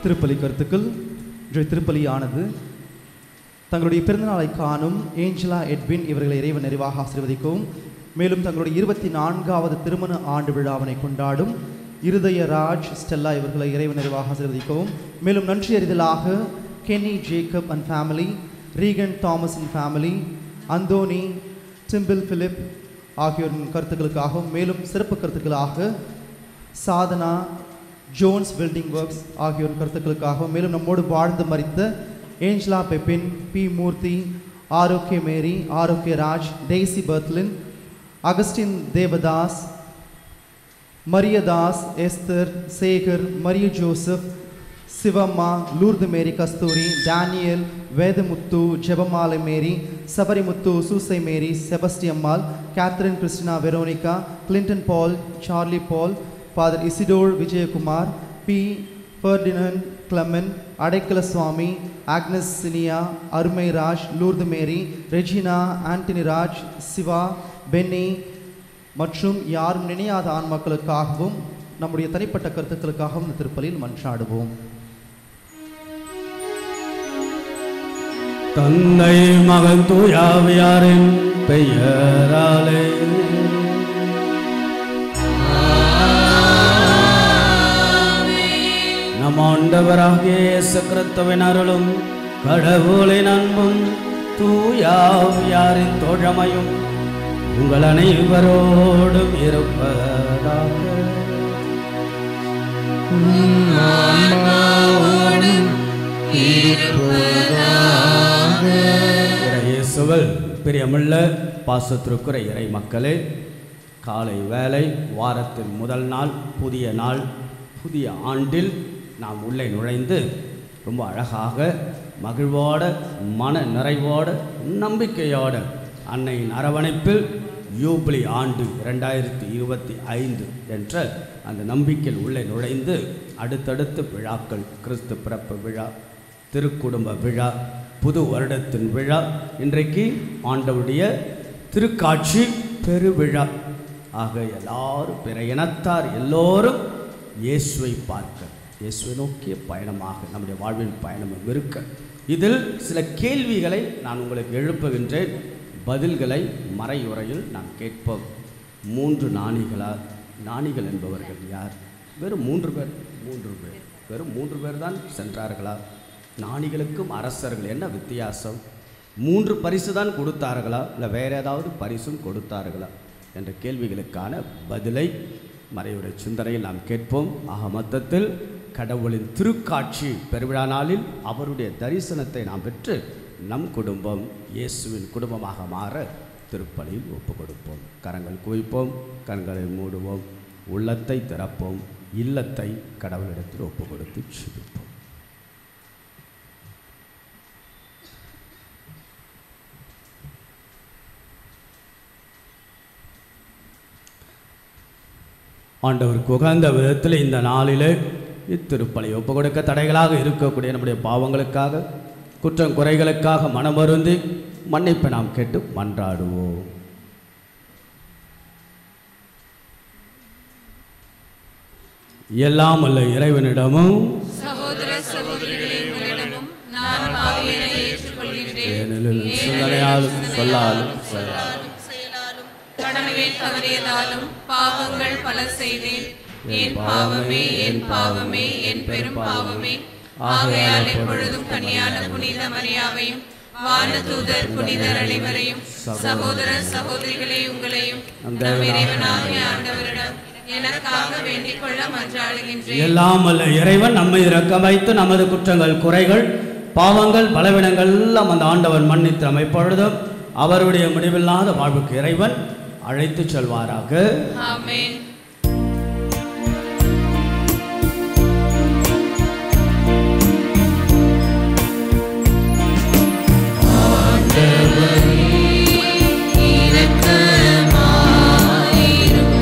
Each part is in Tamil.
திருப்பலி கருத்துக்கள். இன்றைய திருப்பலியானது தங்களுடைய பிறந்தநாளை காணும் ஏஞ்சலா எட்வின் இவர்களை இறைவன் நிறைவாக ஆசீர்வதிக்கவும், மேலும் தங்களுடைய 24வது திருமண ஆண்டு விழாவினை கொண்டாடும் இருதயராஜ் ஸ்டெல்லா இவர்களை இறைவன் நிறைவாக ஆசீர்வதிக்கவும், மேலும் நன்றி அறிதலாக Kenny Jacob and family, Reagan Thomas and family, Anthony Dimple Philip ஆகியோரின் கருத்துக்களுக்காகவும், மேலும் சிறப்பு கருத்துக்களாக சாதனா ஜோன்ஸ் பில்டிங் ஒர்க்ஸ் ஆகியோரின் கருத்துக்களுக்காகவும், மேலும் நம்மோடு வாழ்ந்து மரித்த ஏஞ்சலா பெப்பின், பி மூர்த்தி, Arokia Mary, Arokia Raj, Daisy Berthlin, Augustine Devadas, Mariadas, Esther, Sekar, Maria Joseph, Sivamma, Lourdu Mary Kasthuri, Daniel, Vedamuthu, Jebamalai Mary, Sabarimuthu, Susai Mary, Sebastiammal, Catherine Christina Veronica, Clinton Paul, Charlie Paul, Father Isidore Vijayakumar, B Ferdinand Clement, Adaikala Swamy, Agnes சினியா, Arumai Raj, Lourdu Mary, Regina, Antony Raj, Siva, Benny மற்றும் யாரும் நினையாத ஆண்மக்களுக்காகவும் நம்முடைய தனிப்பட்ட கருத்துக்களுக்காகவும் இந்த திருப்பலியில் மன்றாடுவோம். தந்தை மகன் தூயாவியாரின் பெயராலே நம் ஆண்டவராகிய இயேசு கிறிஸ்துவின் அருளும் கடவுளின் அன்பும் தூயாவியாரின் தோழமையும் உங்கள் அனைவரோடும் இருப்பதாக. இயேசுவில் பிரியமுள்ள பாசத்திற்குரிய இறை மக்களே, காலை வேளை, வாரத்தின் முதல் நாள், புதிய நாள், புதிய ஆண்டில் நாம் உள்ளே நுழைந்து ரொம்ப அழகாக மகிழ்வோட, மன நிறைவோட, நம்பிக்கையோட அன்னையின் அரவணைப்பில் யூபிலி ஆண்டு 2025 என்ற அந்த நம்பிக்கையில் உள்ளே நுழைந்து அடுத்தடுத்த விழாக்கள், கிறிஸ்து பிறப்பு விழா, திருக்குடும்ப விழா, புது வருடத்தின் விழா, இன்றைக்கு ஆண்டவருடைய திருக்காட்சி பெருவிழா ஆக எல்லாரும் பிற இனத்தார் எல்லோரும் இயேசுவை பார்க்க, இயேசுவை நோக்கிய பயணமாக நம்முடைய வாழ்வின் பயணம் இருக்க, இதில் சில கேள்விகளை நான் உங்களுக்கு எழுப்புகின்றேன். பதில்களை மறையுறையில் நாம் கேட்போம். 3 ஞானிகளார். ஞானிகள் என்பவர்கள் யார்? வெறும் 3 பேர். வெறும் 3 பேர் தான் சென்றார்களா? ஞானிகளுக்கும் அரசர்கள் என்ன வித்தியாசம்? 3 பரிசு தான் கொடுத்தார்களா, இல்லை வேறு ஏதாவது பரிசும் கொடுத்தார்களா என்ற கேள்விகளுக்கான பதிலை மறையுறை சிந்தனையில் நாம் கேட்போம். ஆக மொத்தத்தில் கடவுளின் திருக்காட்சி பெருவிழா நாளில் அவருடைய தரிசனத்தை நாம் பெற்று நம் குடும்பம் இயேசுவின் குடும்பமாக மாற திருப்பலியில் ஒப்பு கொடுப்போம். கரங்கள் குவிப்போம், கண்களை மூடுவோம், உள்ளத்தை திறப்போம், இல்லத்தை கடவுளிடத்தில் ஒப்பு கொடுத்து ஜெபிப்போம். ஆண்டவருக்கு உகந்த விதத்தில் இந்த நாளிலே இத்திருப்பலி ஒப்பு கொடுக்க தடைகளாக இருக்கக்கூடிய நம்முடைய பாவங்களுக்காக, குற்றம் குறைகளுக்காக மனமருந்தி மன்னிப்பை நாம் கேட்டு மன்றாடுவோம். எல்லாம் அல்ல இறைவனிடமும் சகோதர சகோதரிகளே உங்களிடமும் நான் பாவியனை ஏற்றுக்கொள்கிறேன். சிந்தனையாலும் சொல்லாலும் செயலாலும் கடமையை தவறியதாலும் பாவங்கள் பல செய்தேன். என் பாவமே, என் பாவமே, என் பெரும் பாவமே. ஆகையால் எப்பொழுதும் கன்னியான புனித மரியாவையும் வானதூதர் புனிதர் அனைவரையும் சகோதர சகோதரிகளே உங்களையும் நம் இறைவனாகிய ஆண்டவரிடம் எனக்காக வேண்டிக் கொள்ள மன்றாடுகின்றேன். எல்லாம் அல்ல இறைவன் நம்மை இரக்கம் வைத்து நமது குற்றங்கள் குறைகள் பாவங்கள் பலவீனங்கள் எல்லாம் அந்த ஆண்டவன் மன்னித்து அமைப்பொழுதும் அவருடைய முடிவில்லாத வாழ்வுக்கு இறைவன் அழைத்து செல்வாராக. ஆமென். இரக்கமாயிரும்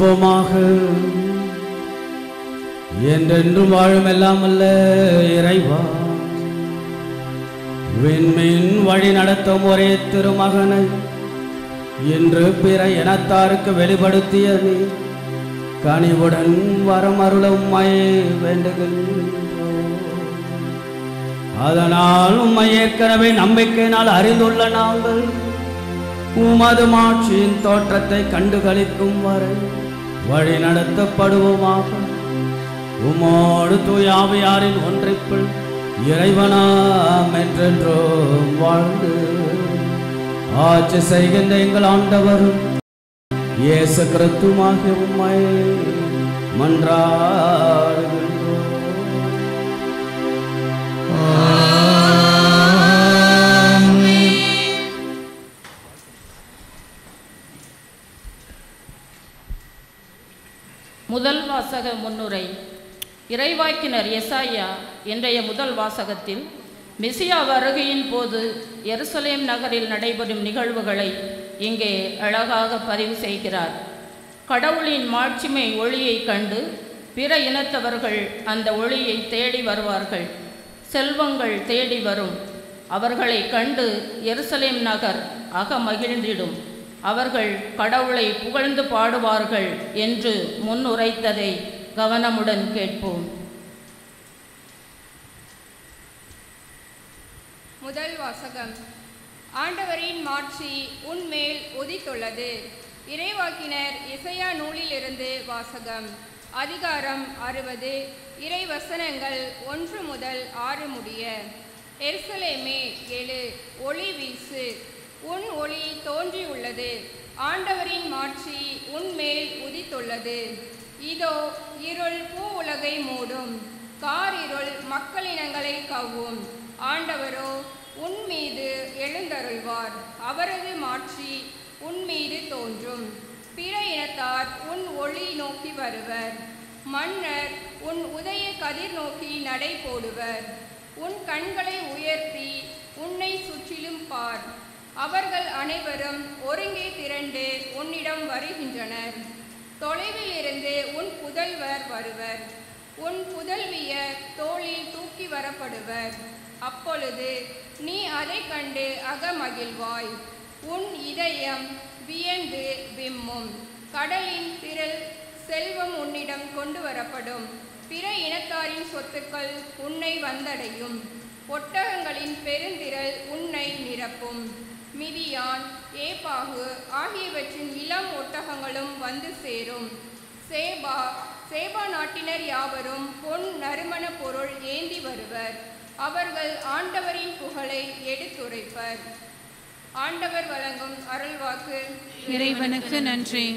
ஜெபிப்போமாக. என்றென்றும் வாழும் எல்லாம் அல்ல இறைவா, விண்மீன் வழி நடத்தும் ஒரே திருமகனை இன்று பிற இனத்தாருக்கு வெளிப்படுத்திய நீ கனிவுடன் வரமருளும் உம்மை வேண்டுகின்றோம். அதனால் உம்மை ஏற்கனவே நம்பிக்கையினால் அறிந்துள்ள நாங்கள் உமது மாட்சியின் தோற்றத்தை கண்டுகளிக்கும் வரை வழி நடத்தப்படுவோமாக. உமோடு தூயாவியாரின் ஒன்றிப்பில் இறைவனாம் என்றென்றோம் வாழ்ந்து ஆட்சி செய்கின்ற எங்கள் ஆண்டவரும் இயேசு கிறிஸ்துவாகிய உம்மை மன்றாடுகின்றோம். முதல் வாசக முன்னுரை. இறைவாக்கினர் எசாயா இன்றைய முதல் வாசகத்தில் மெசியா வருகையின் போது எருசலேம் நகரில் நடைபெறும் நிகழ்வுகளை இங்கே அழகாக பதிவு செய்கிறார். கடவுளின் மாட்சிமை ஒளியை கண்டு பிற இனத்தவர்கள் அந்த ஒளியை தேடி வருவார்கள். செல்வங்கள் தேடி வரும். அவர்களை கண்டு எருசலேம் நகர் அகமகிழ்ந்திடும். அவர்கள் கடவுளை புகழ்ந்து பாடுவார்கள் என்று முன்னுரைத்ததை கவனமுடன் கேட்போம். முதல் வாசகம். ஆண்டவரின் மாட்சி உன்மேல் உதித்துள்ளது. இறைவாக்கினர் எசாயா நூலிலிருந்து வாசகம். அதிகாரம் 60. இறை வசனங்கள் 1 முதல் 6 முடிய. எருசலேமே எழு, ஒளி வீசு, உன் ஒளி தோன்றியுள்ளது. ஆண்டவரின் மாட்சி உன்மேல் உதித்துள்ளது. இதோ இருள் பூ உலகை மூடும், காரிருள் மக்களினங்களை கவ்வும். ஆண்டவரோ உன் மீது எழுந்தருள்வார். அவரது மாட்சி உன் மீது தோன்றும். பிற இனத்தார் உன் ஒளி நோக்கி வருவர். மன்னர் உன் உதய கதிர் நோக்கி நடை போடுவர். உன் கண்களை உயர்த்தி உன்னை சுற்றிலும் பார். அவர்கள் அனைவரும் ஒருங்கே திரண்டு உன்னிடம் வருகின்றனர். தொலைவில் இருந்து உன் புதல்வர் வருவர். உன் புதல்வியர் தோளில் தூக்கி வரப்படுவர். அப்பொழுது நீ அதை கண்டு அகமகிழ்வாய். உன் இதயம் வியந்து விம்மும். கடலின் திரள் செல்வம் உன்னிடம் கொண்டு வரப்படும். பிற இனத்தாரின் சொத்துக்கள் உன்னை வந்தடையும். ஒட்டகங்களின் பெருந்திரள் உன்னை நிரப்பும். மிதியான், ஏபாகு ஆகியவற்றின் இளம் ஒட்டகங்களும் வந்து சேரும். சேபா நாட்டினர் யாவரும் பொன் நறுமண பொருள் ஏந்தி வருவர். அவர்கள் ஆண்டவரின் புகழை எடுத்துரைப்பர். ஆண்டவர் வழங்கும் அருள்வாக்கு. இறைவனுக்கு நன்றி.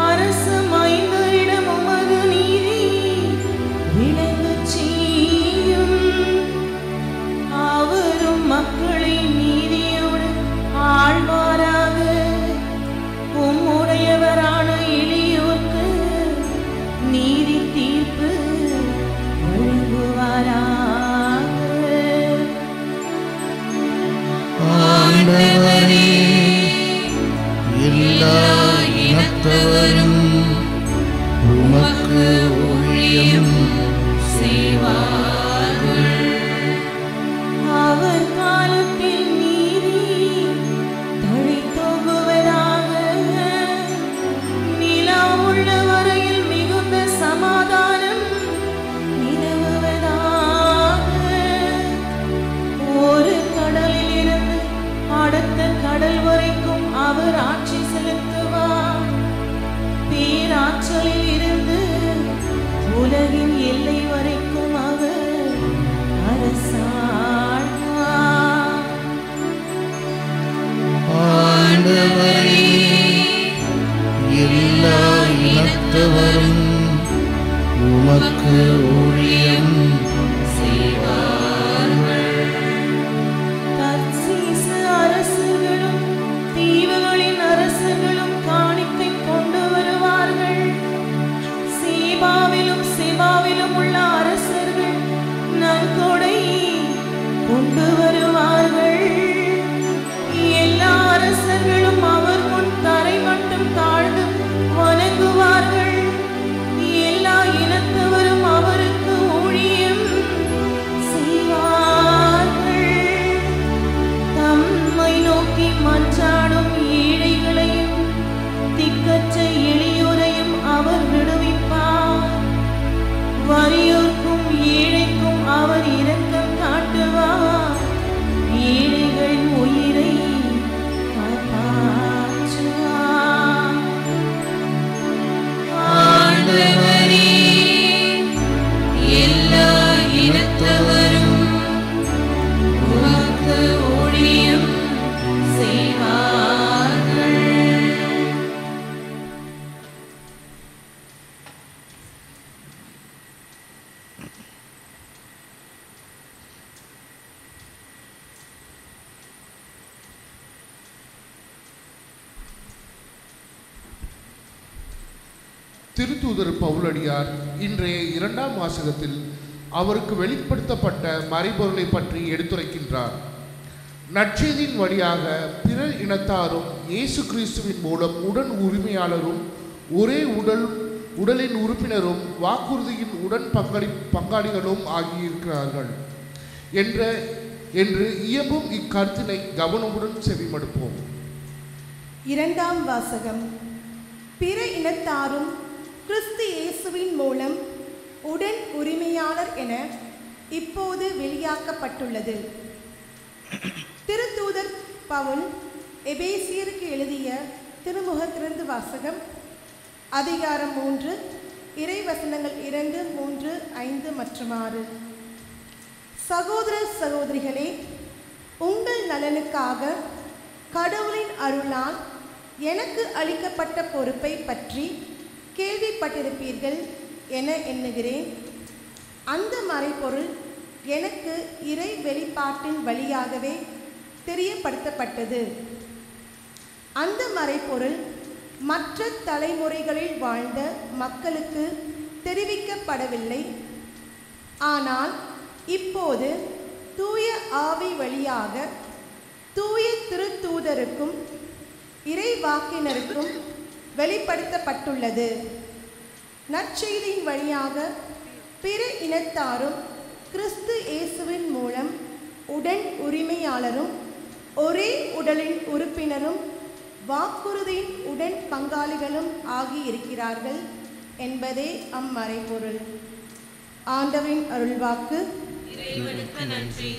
அரச இனத்தவரும் உமக்கு ஊழியம் செய்வார்கள். தர்சீசு அரசர்களும் தீவுகளின் அரசர்களும் காணிக்கை கொண்டு வருவார்கள். சேபாவிலும் உள்ள அரசர்கள் நன்கொடை கொண்டு வருவார்கள். எல்லா அரசர்களும் அவர் முன் தரை மட்டும் தாழ்ந்து வணங்குவார்கள். எல்லா இனத்தவரும் அவருக்கு ஊழியம் செய்வார்கள். தம்மை நோக்கி மன்றாடும் ஏழைகளையும் திக்கற்ற எளியோரையும் அவர் விடுவிப்பார். வறியோர்க்கும் ஏழைக்கும் அவர் இரக்கம் காட்டுவார். ஏழைகள் உயிரை காப்பாற்றுவார். ஆண்டவரே, எல்லா இனத்தவரும் உமக்கு ஊழியம் செய்வார்கள். திருத்தூதர் பவுலடியார் இன்றைய 2ஆம் வாசகத்தில் அவருக்கு வெளிப்படுத்தப்பட்ட மறைபொருளை பற்றி எடுத்துரைக்கின்றார். நற்செய்தியின் வழியாக பிற இனத்தாரும் இயேசு கிறிஸ்துவின் மூலம் உடன் உரிமையாளரும் ஒரே உடலின் உறுப்பினரும் வாக்குறுதியின் உடன் பங்காளிகளும் ஆகியிருக்கிறார்கள் என்று இயம்பும் இக்கருத்தினை கவனமுடன் செவிமடுப்போம். 2ஆம் வாசகம். பிற இனத்தாரும் கிறிஸ்து இயேசுவின் மூலம் உடன் உரிமையாளர் என இப்போது வெளியாக்கப்பட்டுள்ளது. திருத்தூதர் பவுல் எபேசியருக்கு எழுதிய திருமுகத்திலிருந்து வாசகம். அதிகாரம் 3, இறைவசனங்கள் 2, 3, 5 மற்றும் 6. சகோதர சகோதரிகளே, உங்கள் நலனுக்காக கடவுளின் அருளால் எனக்கு அளிக்கப்பட்ட பொறுப்பை பற்றி கேள்விப்பட்டிருப்பீர்கள் என எண்ணுகிறேன். அந்த மறைபொருள் எனக்கு இறை வெளிப்பாட்டின் வழியாகவே தெரியப்படுத்தப்பட்டது. அந்த மறைபொருள் மற்ற தலைமுறைகளில் வாழ்ந்த மக்களுக்கு தெரிவிக்கப்படவில்லை. ஆனால் இப்போது தூய ஆவி வழியாக தூய திருத்தூதருக்கும் இறைவாக்கினருக்கும் வெளிப்படுத்தப்பட்டுள்ளது. நற்செய்தியின் வழியாக பிற இனத்தாரும் கிறிஸ்து இயேசுவின் மூலம் உடன் உரிமையாளரும் ஒரே உடலின் உறுப்பினரும் வாக்குறுதியின் உடன் பங்காளிகளும் ஆகியிருக்கிறார்கள் என்பதே அம்மறைபொருள். ஆண்டவரின் அருள்வாக்கு. இறைவனுக்கு நன்றி.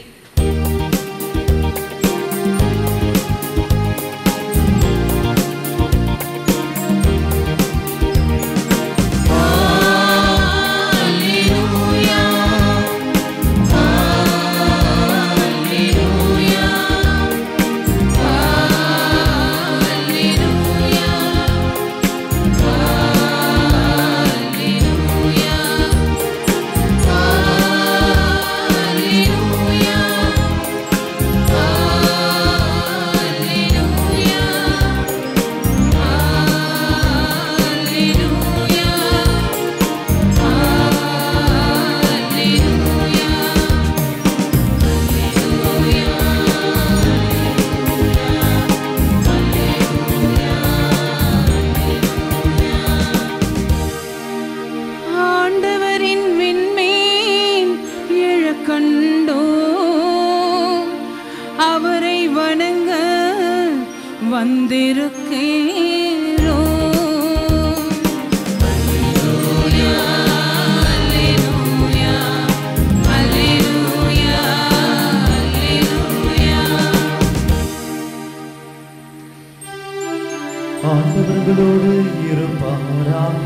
ஆண்டவர்களோடு இருப்பாராக.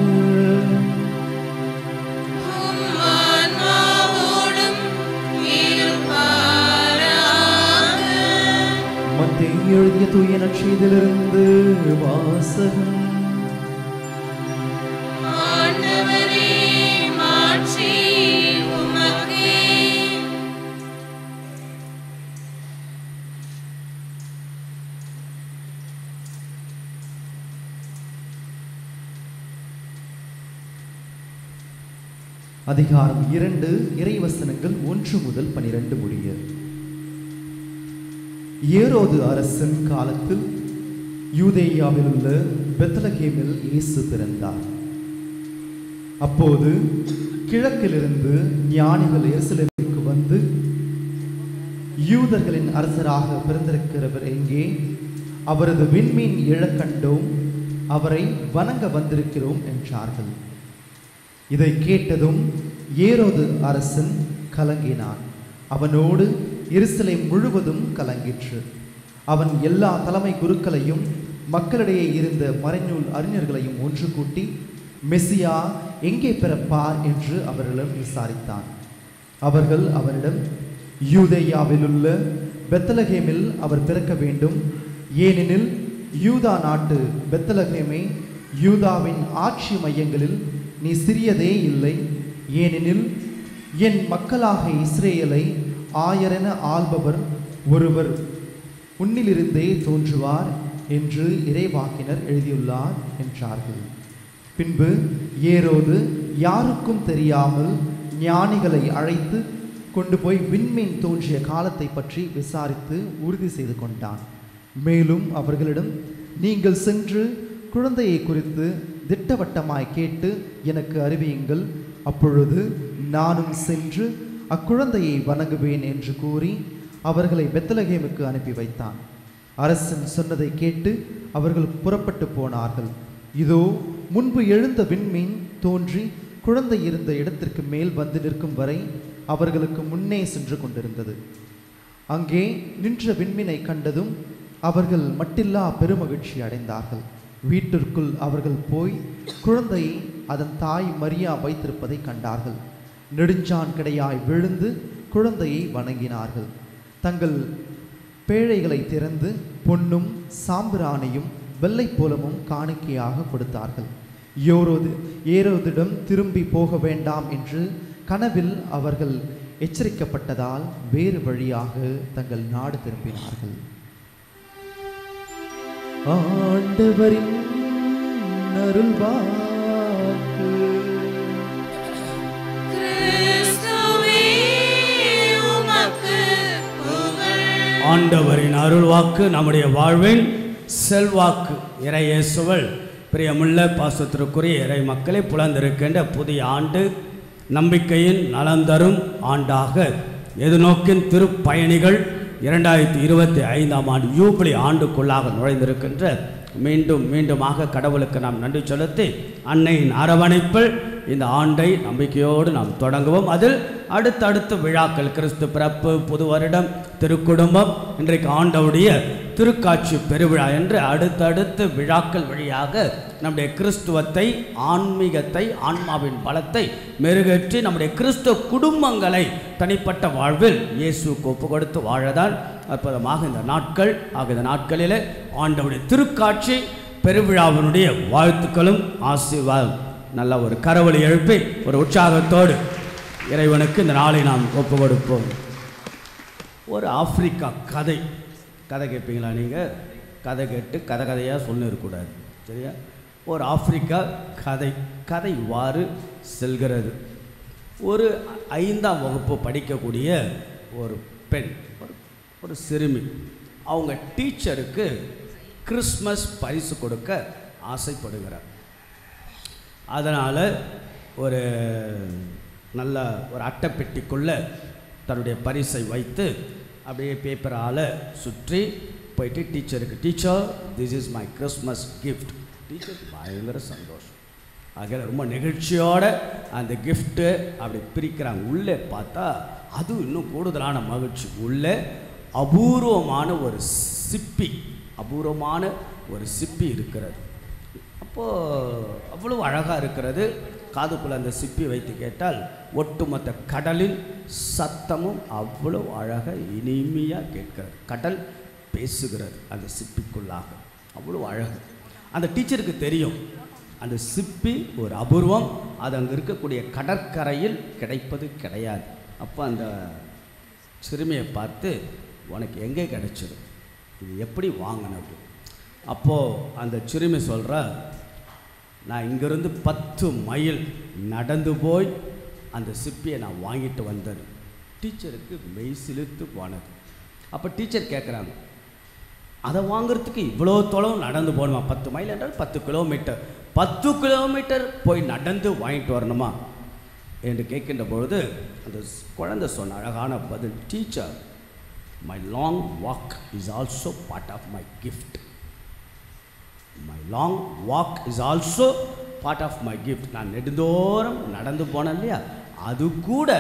மத்தேயு எழுதிய தூய நற்செய்தியிலிருந்து வாசகம். அதிகாரம் 2 இறைவசனங்கள் 1 முதல் 12 முடிய. ஏரோது அரசன் காலத்தில் யூதேயாவில் உள்ள பெத்லகேமில் இயேசு பிறந்தார். அப்போது கிழக்கிலிருந்து ஞானிகள் எருசலேமுக்கு வந்து, யூதர்களின் அரசராக பிறந்திருக்கிறவர் எங்கே? அவரது விண்மீன் எழக் கண்டோம், அவரை வணங்க வந்திருக்கிறோம் என்றார்கள். இதை கேட்டதும் ஏரோது அரசன் கலங்கினான். அவனோடு எருசலேம் முழுவதும் கலங்கிற்று. அவன் எல்லா தலைமை குருக்களையும் மக்களிடையே இருந்த மறைநூல் அறிஞர்களையும் ஒன்று கூட்டி, மெசியா எங்கே பிறப்பார் என்று அவர்களிடம் விசாரித்தான். அவர்கள் அவரிடம், யூதேயாவில் உள்ள பெத்லகேமில் அவர் பிறக்க வேண்டும், ஏனெனில் யூதா நாட்டு பெத்லகேமே யூதாவின் ஆட்சி மையங்களில் நீ சிறியதே இல்லை, ஏனெனில் என் மக்களாக இஸ்ரேலை ஆயரென ஆள்பவர் ஒருவர் உன்னிலிருந்தே தோன்றுவார் என்று இறைவாக்கினர் எழுதியுள்ளார் என்றார்கள். பின்பு ஏரோது யாருக்கும் தெரியாமல் ஞானிகளை அழைத்து கொண்டு போய் விண்மீன் தோன்றிய காலத்தை பற்றி விசாரித்து உறுதி செய்து கொண்டான். மேலும் அவர்களிடம், நீங்கள் சென்று குழந்தையை குறித்து திட்டவட்டமாய் கேட்டு எனக்கு அறிவியுங்கள், அப்பொழுது நானும் சென்று அக்குழந்தையை வணங்குவேன் என்று கூறி அவர்களை பெத்லகேமுக்கு அனுப்பி வைத்தான். அரசன் சொன்னதை கேட்டு அவர்கள் புறப்பட்டு போனார்கள். இதோ முன்பு எழுந்த விண்மீன் தோன்றி குழந்தை இருந்த இடத்திற்கு மேல் வந்து நிற்கும் வரை அவர்களுக்கு முன்னே சென்று கொண்டிருந்தது. அங்கே நின்ற விண்மீனை கண்டதும் அவர்கள் மட்டில்லா பெருமகிழ்ச்சி அடைந்தார்கள். வீட்டிற்குள் அவர்கள் போய் குழந்தையை அதன் தாய் மரியா வைத்திருப்பதை கண்டார்கள். நெடுஞ்சான் கிடையாய் விழுந்து குழந்தையை வணங்கினார்கள். தங்கள் பேழைகளை திறந்து பொன்னும் சாம்பிராணியும் வெள்ளைப்போலமும் காணிக்கையாக கொடுத்தார்கள். ஏரோதிடம் திரும்பி போக வேண்டாம் என்று கனவில் அவர்கள் எச்சரிக்கப்பட்டதால் வேறு வழியாக தங்கள் நாடு திரும்பினார்கள். ஆண்டவரின் அருள்வாக்கு. ஆண்டவரின் அருள்வாக்கு நம்முடைய வாழ்வின் செல்வாக்கு. இறை இயேசுவில் பிரியமுள்ள பாசத்திற்குரிய இறை மக்களை, புலந்திருக்கின்ற புதிய ஆண்டு நம்பிக்கையின் நலந்தரும் ஆண்டாக எதிர்நோக்கின் திருப்பயணிகள் 2025ஆம் ஆண்டு யூபிலி ஆண்டுக்குள்ளாக நுழைந்திருக்கின்ற மீண்டுமாக கடவுளுக்கு நாம் நன்றி செலுத்தி அன்னையின் அரவணைப்பில் இந்த ஆண்டை நம்பிக்கையோடு நாம் தொடங்குவோம். அதில் அடுத்தடுத்த விழாக்கள், கிறிஸ்து பிறப்பு, புது வருடம், திருக்குடும்பம், இன்றைக்கு ஆண்டவுடைய திருக்காட்சி பெருவிழா என்று அடுத்தடுத்த விழாக்கள் வழியாக நம்முடைய கிறிஸ்துவத்தை, ஆன்மீகத்தை, ஆன்மாவின் பலத்தை மெருகேற்றி நம்முடைய கிறிஸ்துவ குடும்பங்களை தனிப்பட்ட வாழ்வில் இயேசுக்கு ஒப்பு கொடுத்து வாழதான் அற்புதமாக இந்த நாட்கள் இந்த நாட்களிலே ஆண்டவுடைய திருக்காட்சி பெருவிழாவினுடைய வாழ்த்துக்களும் ஆசீர்வாதம். நல்ல ஒரு கரவொலி எழுப்பி ஒரு உற்சாகத்தோடு இறைவனுக்கு இந்த நாளை நாம் ஒப்பு கொடுப்போம். ஒரு ஆப்பிரிக்கா கதை கேட்பீங்களா? நீங்கள் கதை கேட்டு கதையாக சொல்லிருக்கூடாது, சரியா? ஒரு ஆப்பிரிக்கா கதை இவ்வாறு செல்கிறது. ஒரு 5ஆம் வகுப்பு படிக்கக்கூடிய ஒரு பெண், ஒரு சிறுமி, அவங்க டீச்சருக்கு கிறிஸ்மஸ் பரிசு கொடுக்க ஆசைப்படுகிறார். அதனால் ஒரு நல்ல ஒரு அட்டைப்பெட்டிக்குள்ளே தன்னுடைய பரிசை வைத்து அப்படியே பேப்பரால் சுற்றி போயிட்டு டீச்சருக்கு, teacher this is my Christmas gift. டீச்சருக்கு பயங்கர சந்தோஷம். ஆக ரொம்ப நெகிழ்ச்சியோடு அந்த கிஃப்ட்டு அப்படி பிரிக்கிறாங்க. உள்ளே பார்த்தா அது இன்னும் கூடுதலான மகிழ்ச்சி. உள்ளே அபூர்வமான ஒரு சிப்பி இருக்கிறது. அப்போது அவ்வளோ அழகாக இருக்கிறது. காதுக்குள்ளே அந்த சிப்பி வைத்து கேட்டால் ஒட்டுமொத்த கடலின் சத்தமும் அவ்வளோ அழகாக இனிமையாக கேட்கிறது. கடல் பேசுகிறது அந்த சிப்பிக்குள்ளாக, அவ்வளோ அழகு. அந்த டீச்சருக்கு தெரியும் அந்த சிப்பி ஒரு அபூர்வம், அது அங்கே இருக்கக்கூடிய கடற்கரையில் கிடைப்பது கிடையாது. அப்போ அந்த சிறுமியை பார்த்து, உனக்கு எங்கே கிடைச்சது, இது எப்படி வாங்கினது? அப்போது அந்த சிறுமி சொல்கிற, நான் இங்கேருந்து 10 மைல் நடந்து போய் அந்த சிப்பியை நான் வாங்கிட்டு வந்தேன். டீச்சருக்கு மெய் சிலிர்த்து போனது. அப்போ டீச்சர் கேட்குறாங்க, அதை வாங்குறதுக்கு இவ்வளோ தொலைவு நடந்து போகணுமா? 10 மைல் என்றால் 10 கிலோமீட்டர், 10 கிலோமீட்டர் போய் நடந்து வாங்கிட்டு வரணுமா என்று கேட்கின்ற பொழுது அந்த குழந்தை சொன்ன அழகான பதில், teacher, my long walk is also part of my gift. My long walk is also part of my gift. நான் நெடுந்தோறும் நடந்து போனேன் இல்லையா, அது கூட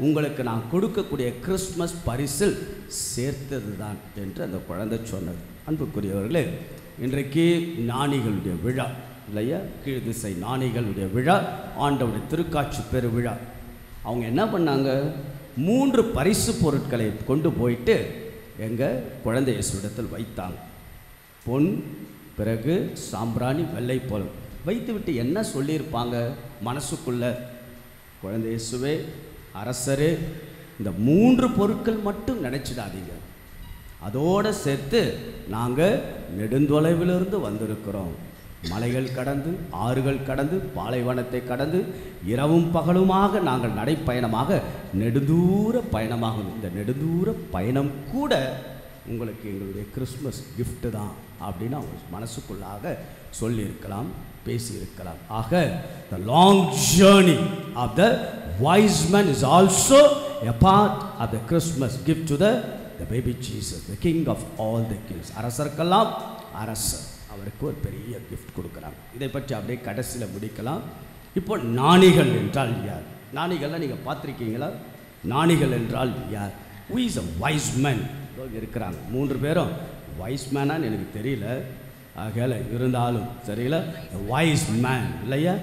உங்களுக்கு நான் கொடுக்கக்கூடிய கிறிஸ்மஸ் பரிசில் சேர்த்தது தான் என்று அந்த குழந்தை சொன்னது. அன்புக்குரியவர்களே, இன்றைக்கு ஞானிகளுடைய விழா இல்லையா, கீழ் திசை ஞானிகளுடைய விழா, ஆண்டவருடைய திருக்காட்சி பெரு விழா. அவங்க என்ன பண்ணாங்க, 3 பரிசு பொருட்களை கொண்டு போயிட்டு எங்கள் குழந்தை இயேசுவிடத்தில் வைத்தாங்க. பொன், பிறகு சாம்பிராணி, வெள்ளை போலம் வைத்து விட்டு என்ன சொல்லியிருப்பாங்க மனசுக்குள்ள, குழந்தை இயேசுவே, அரசரே, இந்த 3 பொருட்கள் மட்டும் நினச்சிடாதீங்க, அதோடு சேர்த்து நாங்கள் நெடுந்தொலைவிலிருந்து வந்திருக்கிறோம். மலைகள் கடந்து, ஆறுகள் கடந்து, பாலைவனத்தை கடந்து, இரவும் பகலுமாக நாங்கள் நடைப்பயணமாக நெடுந்தூர பயணமாகும். இந்த நெடுந்தூர பயணம் கூட உங்களுக்கு எங்களுடைய கிறிஸ்மஸ் கிஃப்ட்டு தான் அப்படின்னு அவங்க மனசுக்குள்ளாக சொல்லியிருக்கலாம், பேசியிருக்கலாம். ஆக the long journey of the wise man is also a part of the Christmas gift to the baby Jesus, the king of all the kings. அரசருக்கெல்லாம் அரசர், அவருக்கு ஒரு பெரிய கிஃப்ட் கொடுக்குறாங்க. இதை பற்றி அப்படியே கடைசியில் முடிக்கலாம். இப்போ ஞானிகள் என்றால் யார்? ஞானிகள்லாம் நீங்கள் பார்த்துருக்கீங்களா? ஞானிகள் என்றால் யார்? who is a wise man? இருக்கிறாங்க 3 பேரும் வைஸ் மேனான்னு எனக்கு தெரியல, ஆகல இருந்தாலும் தெரியல, வைஸ் மேன் இல்லையா,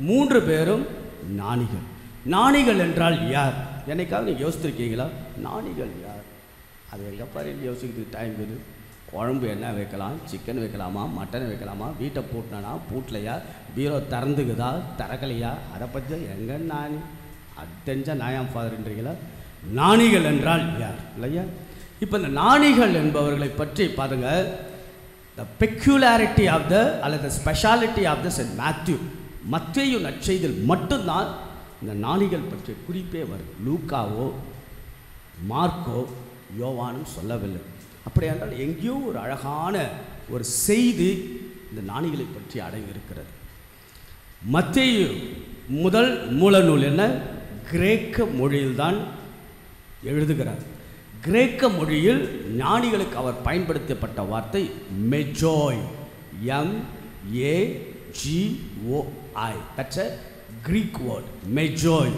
3 பேரும் ஞானிகள். ஞானிகள் என்றால் யார்? என்னைக்காவது நீங்கள் யோசித்திருக்கீங்களா? ஞானிகள் யார்? அது எங்கே பாரு யோசிக்கிறதுக்கு டைம் இருக்குது. குழம்பு என்ன வைக்கலாம், சிக்கன் வைக்கலாமா, மட்டன் வைக்கலாமா, வீட்டை பூட்டினா பூட்டலையா, பீரோ திறந்துக்குதா திறக்கலையா, அதை பற்றி எங்கே ஞானி, அது தெரிஞ்சால் நாயாம் ஃபாதர்ன்றீங்களா? ஞானிகள் என்றால் யார் இல்லையா? இப்போ இந்த ஞானிகள் என்பவர்களை பற்றி பாருங்கள். த பெக்யூலாரிட்டி ஆஃப் த அல்லது speciality of the saint Matthew, மத்தேயு நற்செய்தியில் மட்டும்தான் இந்த ஞானிகள் பற்றிய குறிப்பே வருது. லூக்காவோ மார்க்கோ யோவானும் சொல்லவில்லை. அப்படி என்றால் எங்கேயோ ஒரு அழகான ஒரு செய்தி இந்த ஞானிகளை பற்றி அடங்கியிருக்கிறது. மத்தேயு முதல் மூலநூல் என்ன, கிரேக்க மொழியில்தான் எழுதுகிறார். கிரேக்க மொழியில் ஞானிகளுக்கு அவர் பயன்படுத்தப்பட்ட வார்த்தை மெஜோய், MAGOI. That's a Greek word, மெஜோய்.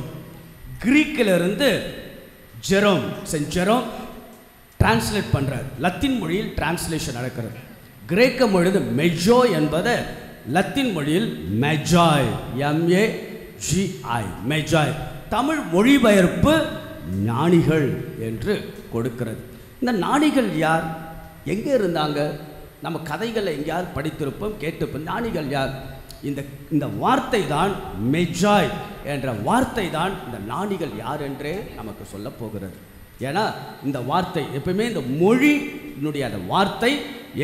கிரீக்கிலிருந்து Jerome, send Jerome translate பண்ணுறார். லத்தீன் மொழியில் டிரான்ஸ்லேஷன் நடக்கிறது. கிரேக்க மொழியில் மெஜோய் என்பதை லத்தீன் மொழியில் மெஜாய், MAGI, மெஜாய். தமிழ் மொழிபெயர்ப்பு ஞானிகள் என்று கொடுக்கிறது. இந்த ஞானிகள் யார்? எங்கே இருந்தாங்க? நம்ம கதைகளை எங்கேயாவது படித்திருப்போம், கேட்டிருப்போம். ஞானிகள் யார்? இந்த வார்த்தை தான், மெஜாய் என்ற வார்த்தை தான் இந்த ஞானிகள் யார் என்றே நமக்கு சொல்ல போகிறது. ஏன்னா இந்த வார்த்தை எப்பவுமே, இந்த மொழியினுடைய அந்த வார்த்தை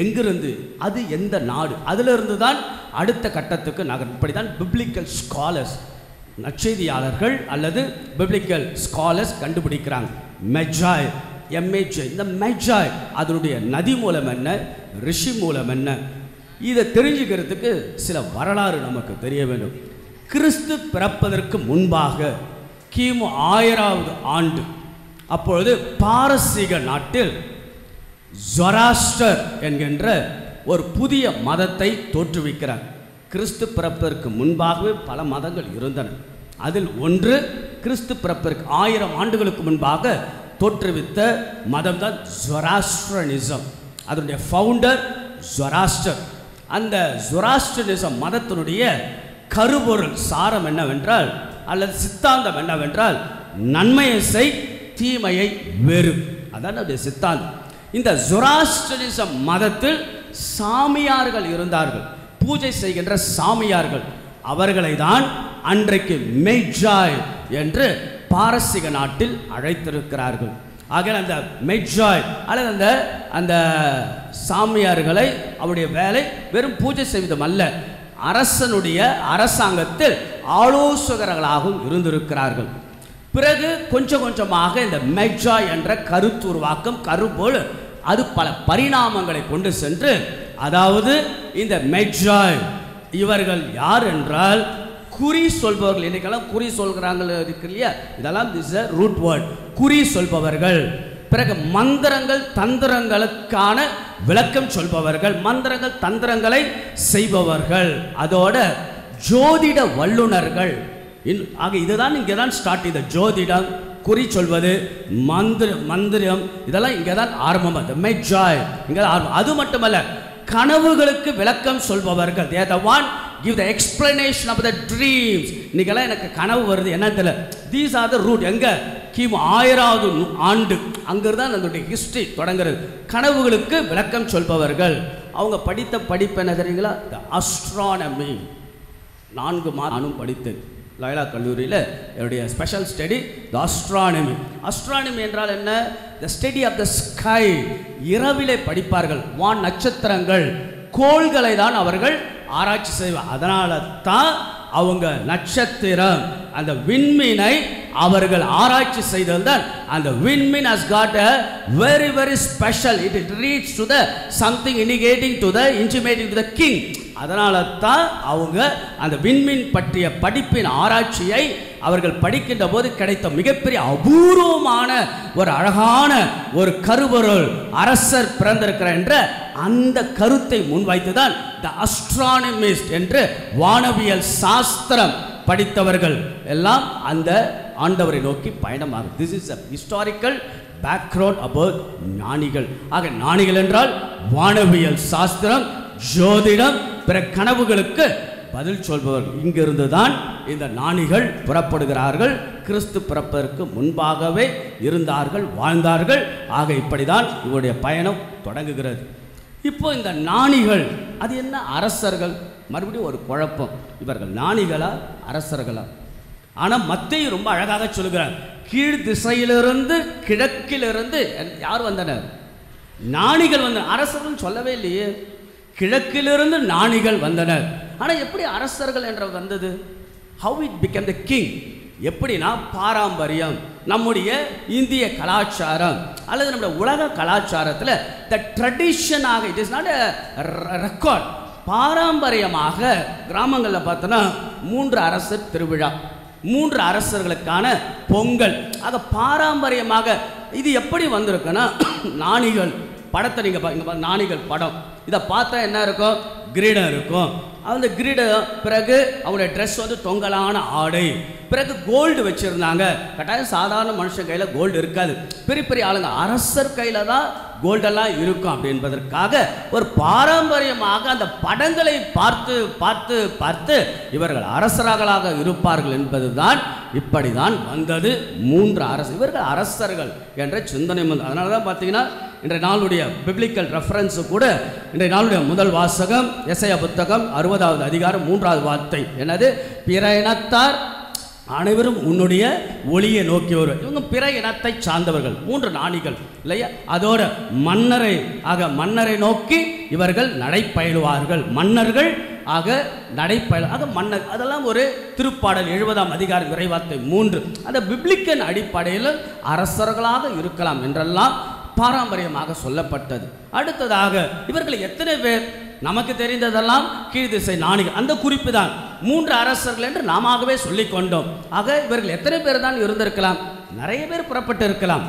எங்கிருந்து, அது எந்த நாடு, அதிலிருந்து தான் அடுத்த கட்டத்துக்கு நகரும். இப்படி தான் பிப்ளிக்கல் ஸ்காலர்ஸ், நற்செய்தியாளர்கள் அல்லது பிப்ளிக்கல் ஸ்காலர்ஸ் கண்டுபிடிக்கிறாங்க. மெஜாய், MAJ. இந்த மெஜாய் அதனுடைய நதி மூலம் என்ன, ரிஷி மூலம் என்ன, இதை தெரிஞ்சுக்கிறதுக்கு சில வரலாறு நமக்கு தெரிய வேண்டும். கிறிஸ்து பிறப்பதற்கு முன்பாக கிமு 1000வது ஆண்டு, அப்பொழுது பாரசீக நாட்டில் ஜொராஸ்டர் என்கின்ற ஒரு புதிய மதத்தை தோற்றுவிக்கிறார். கிறிஸ்து பிறப்பதற்கு முன்பாகவே பல மதங்கள் இருந்தன. அதில் ஒன்று கிறிஸ்து பிறப்பதற்கு 1000 ஆண்டுகளுக்கு முன்பாக தோற்றுவித்த மதம் தான் ஜொராஸ்ட்ரனிசம். அதனுடைய ஃபவுண்டர் ஜொராஸ்டர். அந்த ஜொராஸ்ட்ரனிசம் மதத்தினுடைய கருப்பொருள் சாரம் என்னவென்றால், அல்லது சித்தாந்தம் என்னவென்றால், நன்மையை செய், தீமையை வெறு. அதான் அதனுடைய சித்தாந்தம். இந்த ஜொராஸ்ட்ரனிசம் மதத்தில் சாமியார்கள் இருந்தார்கள், பூஜை செய்கின்ற சாமியார்கள். அவர்களை தான் அன்றைக்கு மெஜாய் என்று பாரசீக நாட்டில் அழைத்திருக்கிறார்கள். ஆக அந்த மெஜாய் அல்லது அந்த சாமியார்களை அவருடைய வேலை வெறும் பூஜை செய்வதும் அல்ல, அரசனுடைய அரசாங்கத்தில் ஆலோசகர்களாகவும் இருந்திருக்கிறார்கள். பிறகு கொஞ்சம் கொஞ்சமாக இந்த மெஜா என்ற கருத்துருவாக்கம் கருப்போல் அது பல பரிணாமங்களை கொண்டு சென்று, அதாவது இந்த மெஜாய் இவர்கள் யார் என்றால் குறி சொல்பவர்கள். இன்னைக்கெல்லாம் குறி சொல்கிறாங்க இருக்கு இல்லையா, இதெல்லாம் திஸ் அ ரூட் வேர்ட், குறி சொல்பவர்கள். பிறகு மந்திரங்கள் தந்திரங்களுக்கான விளக்கம் சொல்பவர்கள், மந்திரங்கள் தந்திரங்களை செய்பவர்கள், அதோட ஜோதிட வல்லுநர்கள். ஆக இதுதான் இங்கே தான் ஸ்டார்ட். இந்த ஜோதிடம், குறி சொல்வது, மந்திரம் இதெல்லாம் இங்கே தான் ஆரம்பம். அந்த மெஜாய் இங்கே ஆரம்பம். அது மட்டுமல்ல, கனவுகளுக்கு விளக்கம் சொல்பவர்கள். they are the one give the explanation of the dreams. இன்னைக்கெல்லாம் எனக்கு கனவு வருது என்ன தெரியல. these are the root. எங்க கிமு 1000வது ஆண்டு அங்கிருந்தான் அதனுடைய ஹிஸ்டரி தொடங்குறது. கனவுகளுக்கு விளக்கம் சொல்பவர்கள். அவங்க படித்த படிப்பு என்ன தெரியுங்களா? அஸ்ட்ரானமி. 4 மாதம் படித்தேன் லயோலா கல்லூரியில். என்னுடைய special study the astronomy. Astronomy என்றால் என்ன? The study of the sky. இரவிலே படிப்பார்கள். வான் நட்சத்திரங்கள், கோள்களை தான் அவர்கள் ஆராய்ச்சி செய்வார். அதனால தான் அவங்க நட்சத்திரம், அந்த விண்மீனை அவர்கள் ஆராய்ச்சி செய்ததுதான். அந்த விண்மீன் has got a very very special, it reads to the something indicating to the intimating to the king. அதனால தான் அவங்க அந்த விண்மீன் பற்றிய படிப்பின் ஆராய்ச்சியை அவர்கள் படிக்கின்ற போது கிடைத்த மிகப்பெரிய அபூர்வமான ஒரு அழகான ஒரு கருப்பொருள், அரசர் பிறந்திருக்கிறார் என்ற அந்த கருத்தை முன்வைத்துதான் த அஸ்ட்ரானமிஸ்ட் என்று வானவியல் சாஸ்திரம் படித்தவர்கள் எல்லாம் அந்த ஆண்டவரை நோக்கி பயணமாகும். This is a historical background about ஞானிகள். ஆக ஞானிகள் என்றால் வானவியல் சாஸ்திரம், ஜோதிடம், பிற கனவுகளுக்கு பதில் சொல்பவர்கள். இங்கிருந்து தான் இந்த ஞானிகள் புறப்படுகிறார்கள். கிறிஸ்து பிறப்பதற்கு முன்பாகவே இருந்தார்கள், வாழ்ந்தார்கள். ஆக இப்படிதான் இவருடைய பயணம் தொடங்குகிறது. இப்போ இந்த ஞானிகள் அது என்ன? அரசர்கள். மறுபடியும் ஒரு குழப்பம், இவர்கள் ஞானிகளா அரசர்களா? ஆனால் மத்தேயு ரொம்ப அழகாக சொல்கிறார், கீழ் திசையிலிருந்து கிழக்கிலிருந்து யார் வந்தனர்? ஞானிகள் வந்தனர். அரசர்கள் சொல்லவே இல்லையே. கிழக்கிலிருந்து ஞானிகள் வந்தனர். ஆனால் எப்படி அரசர்கள் என்ற வந்தது? How it become the king? எப்படின்னா பாரம்பரியம், நம்முடைய இந்திய கலாச்சாரம் அல்லது நம்முடைய உலக கலாச்சாரத்தில் த ட்ரெடிஷனாக, it is not a record. பாரம்பரியமாக கிராமங்களில் பார்த்தோன்னா 3 அரசர் திருவிழா, 3 அரசர்களுக்கான பொங்கல். ஆக பாரம்பரியமாக இது எப்படி வந்திருக்குன்னா, ஞானிகள் படத்தை நீங்கள் ஞானிகள் படம் இதை பார்த்தா என்ன இருக்கும்? கிரீடம் இருக்கும். அந்த கிரீடம் பிறகு அவங்களுடைய ட்ரெஸ் வந்து தொங்கலான ஆடை, பிறகு கோல்டு வச்சுருந்தாங்க. கட்டாயம் சாதாரண மனுஷன் கையில் கோல்டு இருக்காது, பெரிய பெரிய ஆளுங்க அரசர் கையில் தான் கோல்டெல்லாம் இருக்கும். அப்படி என்பதற்காக ஒரு பாரம்பரியமாக அந்த படங்களை பார்த்து பார்த்து பார்த்து இவர்கள் அரசர்களாக இருப்பார்கள் என்பதுதான். இப்படி தான் வந்தது 3 அரசு. இவர்கள் அரசர்கள் என்ற சிந்தனை. அதனால தான் பார்த்தீங்கன்னா இன்றைய நாளுடைய பிப்ளிக்கல் ரெஃபரன்ஸு கூட, இன்றைய நாளுடைய முதல் வாசகம் எசையா புத்தகம் 60வது அதிகாரம் 3வது வார்த்தை என்னது? பிற இனத்தார் அனைவரும் உன்னுடைய ஒளியை நோக்கி வருவர். இவங்க பிற இனத்தை சார்ந்தவர்கள், 3 ஞானிகள் இல்லையா? அதோட மன்னரை, ஆக மன்னரை நோக்கி இவர்கள் நடைப்பயிலுவார்கள். மன்னர்கள் ஆக நடைப்பயல், ஆக மன்னர், அதெல்லாம் ஒரு திருப்பாடல் 70ஆம் அதிகாரம் இறைவார்த்தை 3. அந்த பிப்ளிக்கன் அடிப்படையில் அரசர்களாக இருக்கலாம் என்றெல்லாம் பாரம்பரியமாக சொல்லப்பட்டது. அடுத்ததாக இவர்கள் எத்தனை பேர்? நமக்கு தெரிந்ததெல்லாம் கீழ்திசை ஞானிகள், அந்த குறிப்பு தான் 3 அரசர்கள் என்று நாமவே சொல்லிக் கொண்டோம். ஆக இவர்கள் எத்தனை பேர் தான் இருந்திருக்கலாம்? நிறைய பேர் புறப்பட்டு இருக்கலாம்.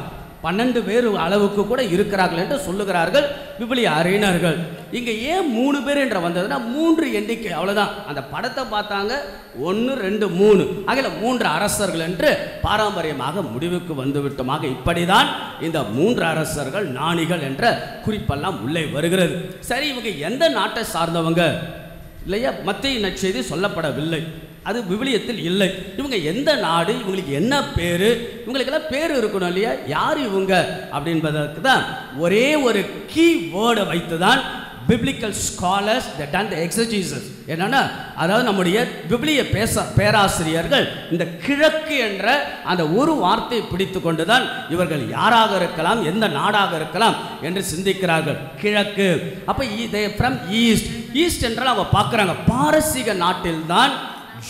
12 பேர் அளவுக்கு கூட இருக்கிறார்கள் என்று சொல்லுகிறார்கள் விபிலிய அறிஞர்கள். இங்கே ஏன் 3 பேர் என்று வந்ததுன்னா 3 எண்ணிக்கை, அவ்வளோதான். அந்த படத்தை பார்த்தாங்க 1 2 3, ஆகல 3 அரசர்கள் என்று பாரம்பரியமாக முடிவுக்கு வந்துவிட்டோமாக. இப்படிதான் இந்த 3 அரசர்கள் ஞானிகள் என்ற குறிப்பெல்லாம் உள்ளே வருகிறது. சரி, இவங்க எந்த நாட்டை சார்ந்தவங்க இல்லையா? மத்தேயு நற்செய்தி சொல்லப்படவில்லை, அது விவிலியத்தில் இல்லை. இவங்க எந்த நாடு, இவங்களுக்கு என்ன பேர், இவங்களுக்கெல்லாம் பேர் இருக்கணும் இல்லையா? யார் இவங்க அப்படின்பதற்கு தான் ஒரே ஒரு கீ வேர்டை வைத்து தான் biblical scholars that done the exegesis. என்னன்னா, அதாவது நம்முடைய விவிலிய பேராசிரியர்கள் இந்த கிழக்கு என்ற அந்த ஒரு வார்த்தையை பிடித்து கொண்டு தான் இவர்கள் யாராக இருக்கலாம், எந்த நாடாக இருக்கலாம் என்று சிந்திக்கிறார்கள். கிழக்கு, அப்போ ஃப்ரம் ஈஸ்ட். ஈஸ்ட் என்றால் அவங்க பார்க்குறாங்க பாரசீக நாட்டில்தான்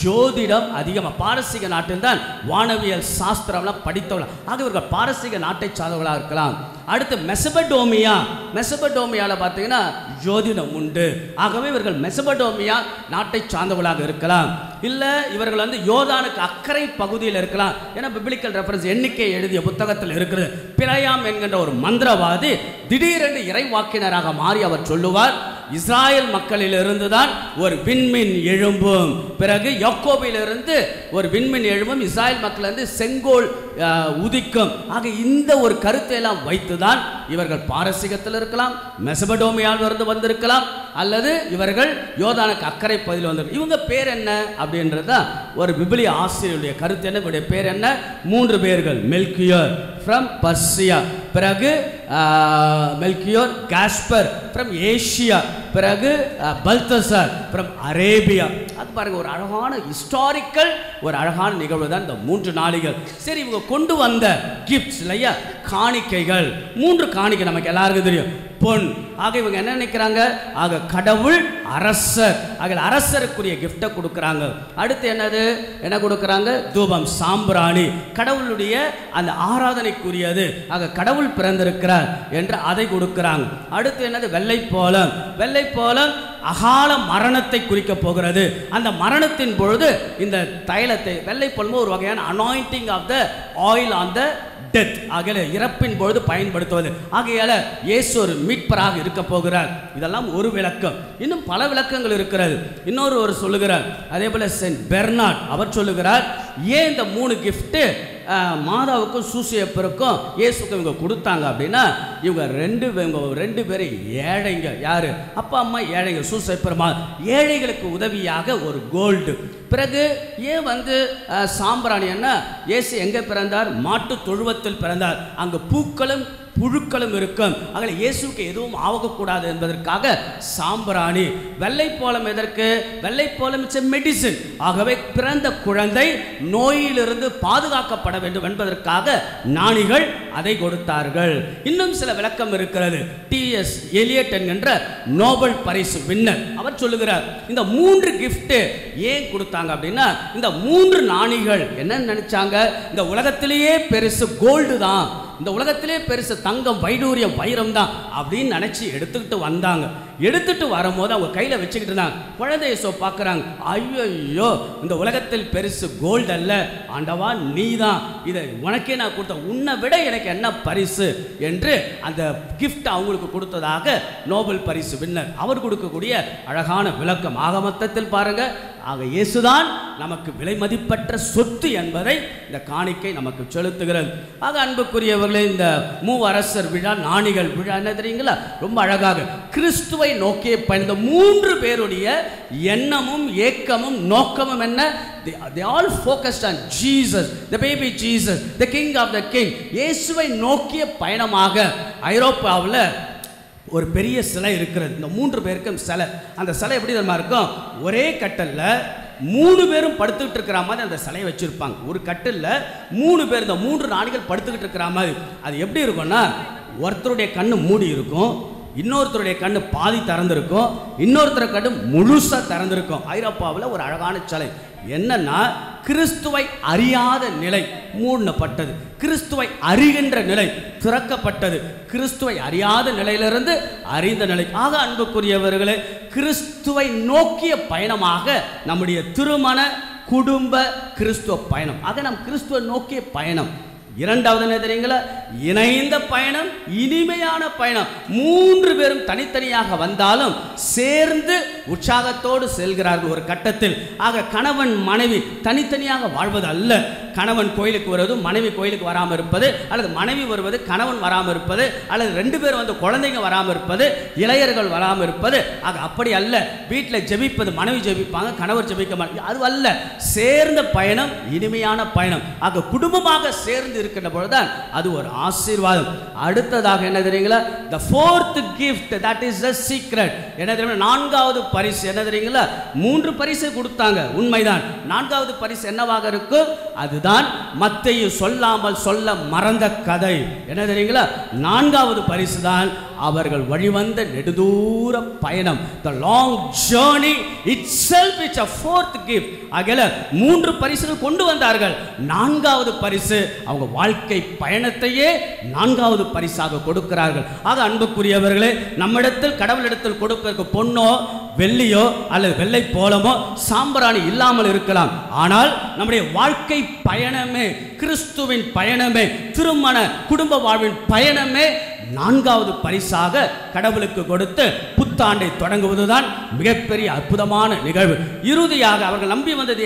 ஜோதிடம் அதிகமாக பாரசீக நாட்டில் தான் வானவியல் சாஸ்திரம்லாம் படித்தவர்கள். ஆக இவர்கள் பாரசீக நாட்டை சார்ந்தவர்களாக இருக்கலாம். அடுத்து மெசபடோமியாவில் பார்த்தீங்கன்னா ஜோதிடம் உண்டு. ஆகவே இவர்கள் மெசபடோமியா நாட்டை சார்ந்தவர்களாக இருக்கலாம். இல்லை இவர்கள் வந்து யோர்தானுக்கு அக்கறை பகுதியில் இருக்கலாம். ஏன்னா பிப்ளிக்கல் ரெஃபரன்ஸ் எண்ணிக்கை எழுதிய புத்தகத்தில் இருக்கிறது. பிரையாம் என்கின்ற ஒரு மந்திரவாதி திடீரென்று இறைவாக்கினராக மாறி அவர் சொல்லுவார், இஸ்ராயல் மக்களிலிருந்து தான் ஒரு விண்மீன் எழும்பும், பிறகு யாக்கோபிலிருந்து ஒரு விண்மீன் எழும்பும், இஸ்ராயல் மக்களிலிருந்து செங்கோல் உதிக்கும். ஆக இந்த ஒரு கருத்தை எல்லாம் வைத்துதான் இவர்கள் பாரசீகத்தில் இருக்கலாம், மெசபடோமியாவிலிருந்து வந்திருக்கலாம், அல்லது இவர்கள் யோர்தானுக்கு அக்கறை பகுதியில் வந்திருக்கலாம். இவங்க பேர் என்ன அப்படின்றத ஒரு பிபிலிய ஆசிரியருடைய கருத்து என்ன, இவருடைய பேர் என்ன? 3 பேர்கள். மெல்கியோர் ஃப்ரம் பர்சியா, பிறகு மெல்கியோர் காஸ்பர் ஃப்ரம் ஏஷியா, பிறகு பல்தசார் ஃப்ரம் அரேபியா. அது பாருங்க, ஒரு அழகான ஹிஸ்டாரிக்கல் ஒரு அழகான நிகழ்வு தான் இந்த 3 நாளிகள். சரி, இவங்க கொண்டு வந்த கிஃப்ட்ஸ் இல்லையா, காணிக்கைகள், 3 காணிக்கை நமக்கு எல்லாருக்கும் தெரியும். பொன். ஆக இவங்க என்ன நினைக்கிறாங்க, ஆக கடவுள் அரசர், ஆக அரசருக்குரிய கிஃப்டை கொடுக்குறாங்க. அடுத்து என்ன கொடுக்குறாங்க? தூபம், சாம்பிராணி, கடவுளுடைய அந்த ஆராதனைக்குரியது, ஆக கடவுள் பிறந்திருக்கிறார் என்று அதை கொடுக்குறாங்க. அடுத்து என்னது? வெள்ளைப்போலம். வெள்ளைப்போலம் அகால மரணத்தை குறிக்க போகிறது. அந்த மரணத்தின் பொழுது இந்த தைலத்தை, வெள்ளைப்போலம் ஒரு வகையான anointing of the oil on the death, ஆகிய இறப்பின் பொழுது பயன்படுத்துவது. ஆகையால இயேசு ஒரு மீட்பராக இருக்க போகிறார். இதெல்லாம் ஒரு விளக்கம். இன்னும் பல விளக்கங்கள் இருக்கிறது. இன்னொரு சொல்லுகிறார், அதே போல சென்ட் பெர்னார்ட் அவர் சொல்லுகிறார், ஏன் இந்த 3 கிஃப்ட் மாதாவுக்கும் சூசியப்பருக்கும் இயேசுக்கும் இவங்க கொடுத்தாங்க அப்படின்னா, இவங்க ரெண்டு பேரும் ஏழைங்க. யாரு? அப்பா அம்மா ஏழைங்க. சூசியப்பருமா ஏழைகளுக்கு உதவியாக ஒரு கோல்டு. பிறகு ஏன் வந்து சாம்பிராணி என்ன, இயேசு எங்கே பிறந்தார்? மாட்டு தொழுவத்தில் பிறந்தார். அங்கு பூக்களும் புழுக்களும் இருக்கும். ஆக இயேசுக்கு எதுவும் ஆகக்கூடாது என்பதற்காக சாம்பிராணி. வெள்ளைப்போலம் எதற்கு? வெள்ளைப்போலம் இட்ஸ் எ மெடிசின். ஆகவே பிறந்த குழந்தை நோயிலிருந்து பாதுகாக்கப்பட வேண்டும் என்பதற்காக ஞானிகள் அதை கொடுத்தார்கள். இன்னும் சில விளக்கம் இருக்கிறது. டி.எஸ். எலியட் என்கின்ற நோபல் பரிசு வின்னர் அவர் சொல்லுகிறார், இந்த 3 கிஃப்ட் ஏன் கொடுத்தாங்க அப்படின்னா, இந்த 3 ஞானிகள் என்ன நினைச்சாங்க, இந்த உலகத்திலேயே பெருசு கோல்டு தான், இந்த உலகத்திலே பெருசு தங்கம், வைடூரியம், வைரம் தான் அப்படின்னு நினைச்சு எடுத்துக்கிட்டு வந்தாங்க. எடுத்துட்டு வரும்போது அவங்க கையில வச்சுக்கிட்டு இருந்தாங்க. குழந்தை இயேசு பார்க்குறாங்க, ஐயோ இந்த உலகத்தில் பெருசு கோல்டு அல்ல ஆண்டவா, நீ தான், இதை உனக்கே நான் கொடுத்த, உன்னை விட எனக்கு என்ன பரிசு என்று அந்த கிஃப்ட் அவங்களுக்கு கொடுத்ததாக நோபல் பரிசு வின்னர் அவர் கொடுக்கக்கூடிய அழகான விளக்கம். ஆக மொத்தத்தில் பாருங்க, ஆக இயேசுதான் நமக்கு விலை மதிப்பற்ற சொத்து என்பதை இந்த காணிக்கை நமக்கு செலுத்துகிறது. ஆக அன்புக்குரியவர்களே, இந்த மூவரசர் விழா, ஞானிகள் விழா என்ன தெரியுங்களா, ரொம்ப அழகாக கிறிஸ்துவை நோக்கிய பயணம். 3 பேருடைய எண்ணமும் ஏக்கமும் நோக்கமும் என்ன? They all focused on Jesus, the baby Jesus, the king of the king. இயேசுவை நோக்கிய பயணமாக ஐரோப்பாவில் ஒரு பெரிய சிலை இருக்கிறது. இந்த 3 பேருக்கும் சிலை. அந்த சிலை எப்படி தெரியுமா இருக்கும்? ஒரே கட்டல்ல 3 பேரும் படுத்துக்கிட்டு இருக்கிற மாதிரி அந்த சிலையை வச்சிருப்பாங்க. ஒரு கட்டில் 3 பேர், இந்த 3 ஞானிகள் படுத்துக்கிட்டு இருக்கிற மாதிரி. அது எப்படி இருக்கும்னா, ஒருத்தருடைய கண்ணு மூடி இருக்கும், இன்னொருத்தருடைய கண்ணு பாதி திறந்திருக்கும், இன்னொருத்தர் கண்ணு முழுசா திறந்திருக்கும். ஐரோப்பாவில் ஒரு அழகான சிலை. என்னன்னா, கிறிஸ்துவை அறியாத நிலை மூடப்பட்டது, கிறிஸ்துவை அறிகின்ற நிலை திறக்கப்பட்டது, கிறிஸ்துவை அறியாத நிலையிலிருந்து அறிந்த நிலை. ஆக அன்புக்குரியவர்களே, கிறிஸ்துவை நோக்கிய பயணமாக நம்முடைய திருமண குடும்ப கிறிஸ்துவ பயணம். ஆக நம் கிறிஸ்துவை நோக்கிய பயணம். இரண்டாவது என்ன தெரியுங்களா, இணைந்த பயணம், இனிமையான பயணம். 3 பேரும் தனித்தனியாக வந்தாலும் சேர்ந்து உற்சாகத்தோடு செல்கிறார்கள் ஒரு கட்டத்தில். ஆக கணவன் மனைவி தனித்தனியாக வாழ்வது அல்ல. கணவன் கோயிலுக்கு வருவது, மனைவி கோயிலுக்கு வராமல் இருப்பது, அல்லது மனைவி வருவது கணவன் வராமல் இருப்பது, அல்லது 2 பேர் வந்து குழந்தைங்க வராமல் இருப்பது, இளையர்கள் வராமல் இருப்பது. ஆக அப்படி அல்ல. வீட்டில் ஜெபிப்பது, மனைவி ஜெபிப்பாங்க, கணவர் ஜெபிக்க மாட்டாங்க, அது அல்ல. சேர்ந்த பயணம், இனிமையான பயணம். ஆக குடும்பமாக சேர்ந்து இருக்கின்ற பொழுதுதான் அது ஒரு ஆசீர்வாதம். அடுத்ததாக என்ன தெரியுங்களா, the 4th gift, that is the secret. என்ன தெரியுமா, 4வது பரிசு என்ன தெரியுங்களா, 3 பரிசு கொடுத்தாங்க உண்மைதான். 4வது பரிசு என்னவாக இருக்கும்? அதுதான் மத்தேயு சொல்லாமல் சொல்ல மறந்த கதை. என்ன தெரியுங்களா, 4வது பரிசு தான் அவர்கள் வழிவந்த நெடுதூர பயணம், the long journey itself is a fourth gift. ஆகல 3 பரிசுகள் கொண்டு வந்தார்கள். 4வது பரிசு அவங்க வாழ்க்கை பயணத்தையே 4வது பரிசாக கொடுக்கிறார்கள். ஆக அன்புக்குரியவர்களே, நம்மிடத்தில் கடவுளிடத்தில் கொடுப்பதற்கு பொன்னோ வெள்ளியோ அல்லது வெள்ளை போலமோ சாம்பிராணி இல்லாமல் இருக்கலாம். ஆனால் நம்முடைய வாழ்க்கை பயணமே, கிறிஸ்துவின் பயணமே, திருமண குடும்ப வாழ்வின் பயணமே 4வது பரிசாக கடவுளுக்கு கொடுத்து புத்தாண்டை தொடங்குவதுதான் மிகப்பெரிய அற்புதமான நிகழ்வு. இறுதியாக அவர்கள் நம்பி வந்தது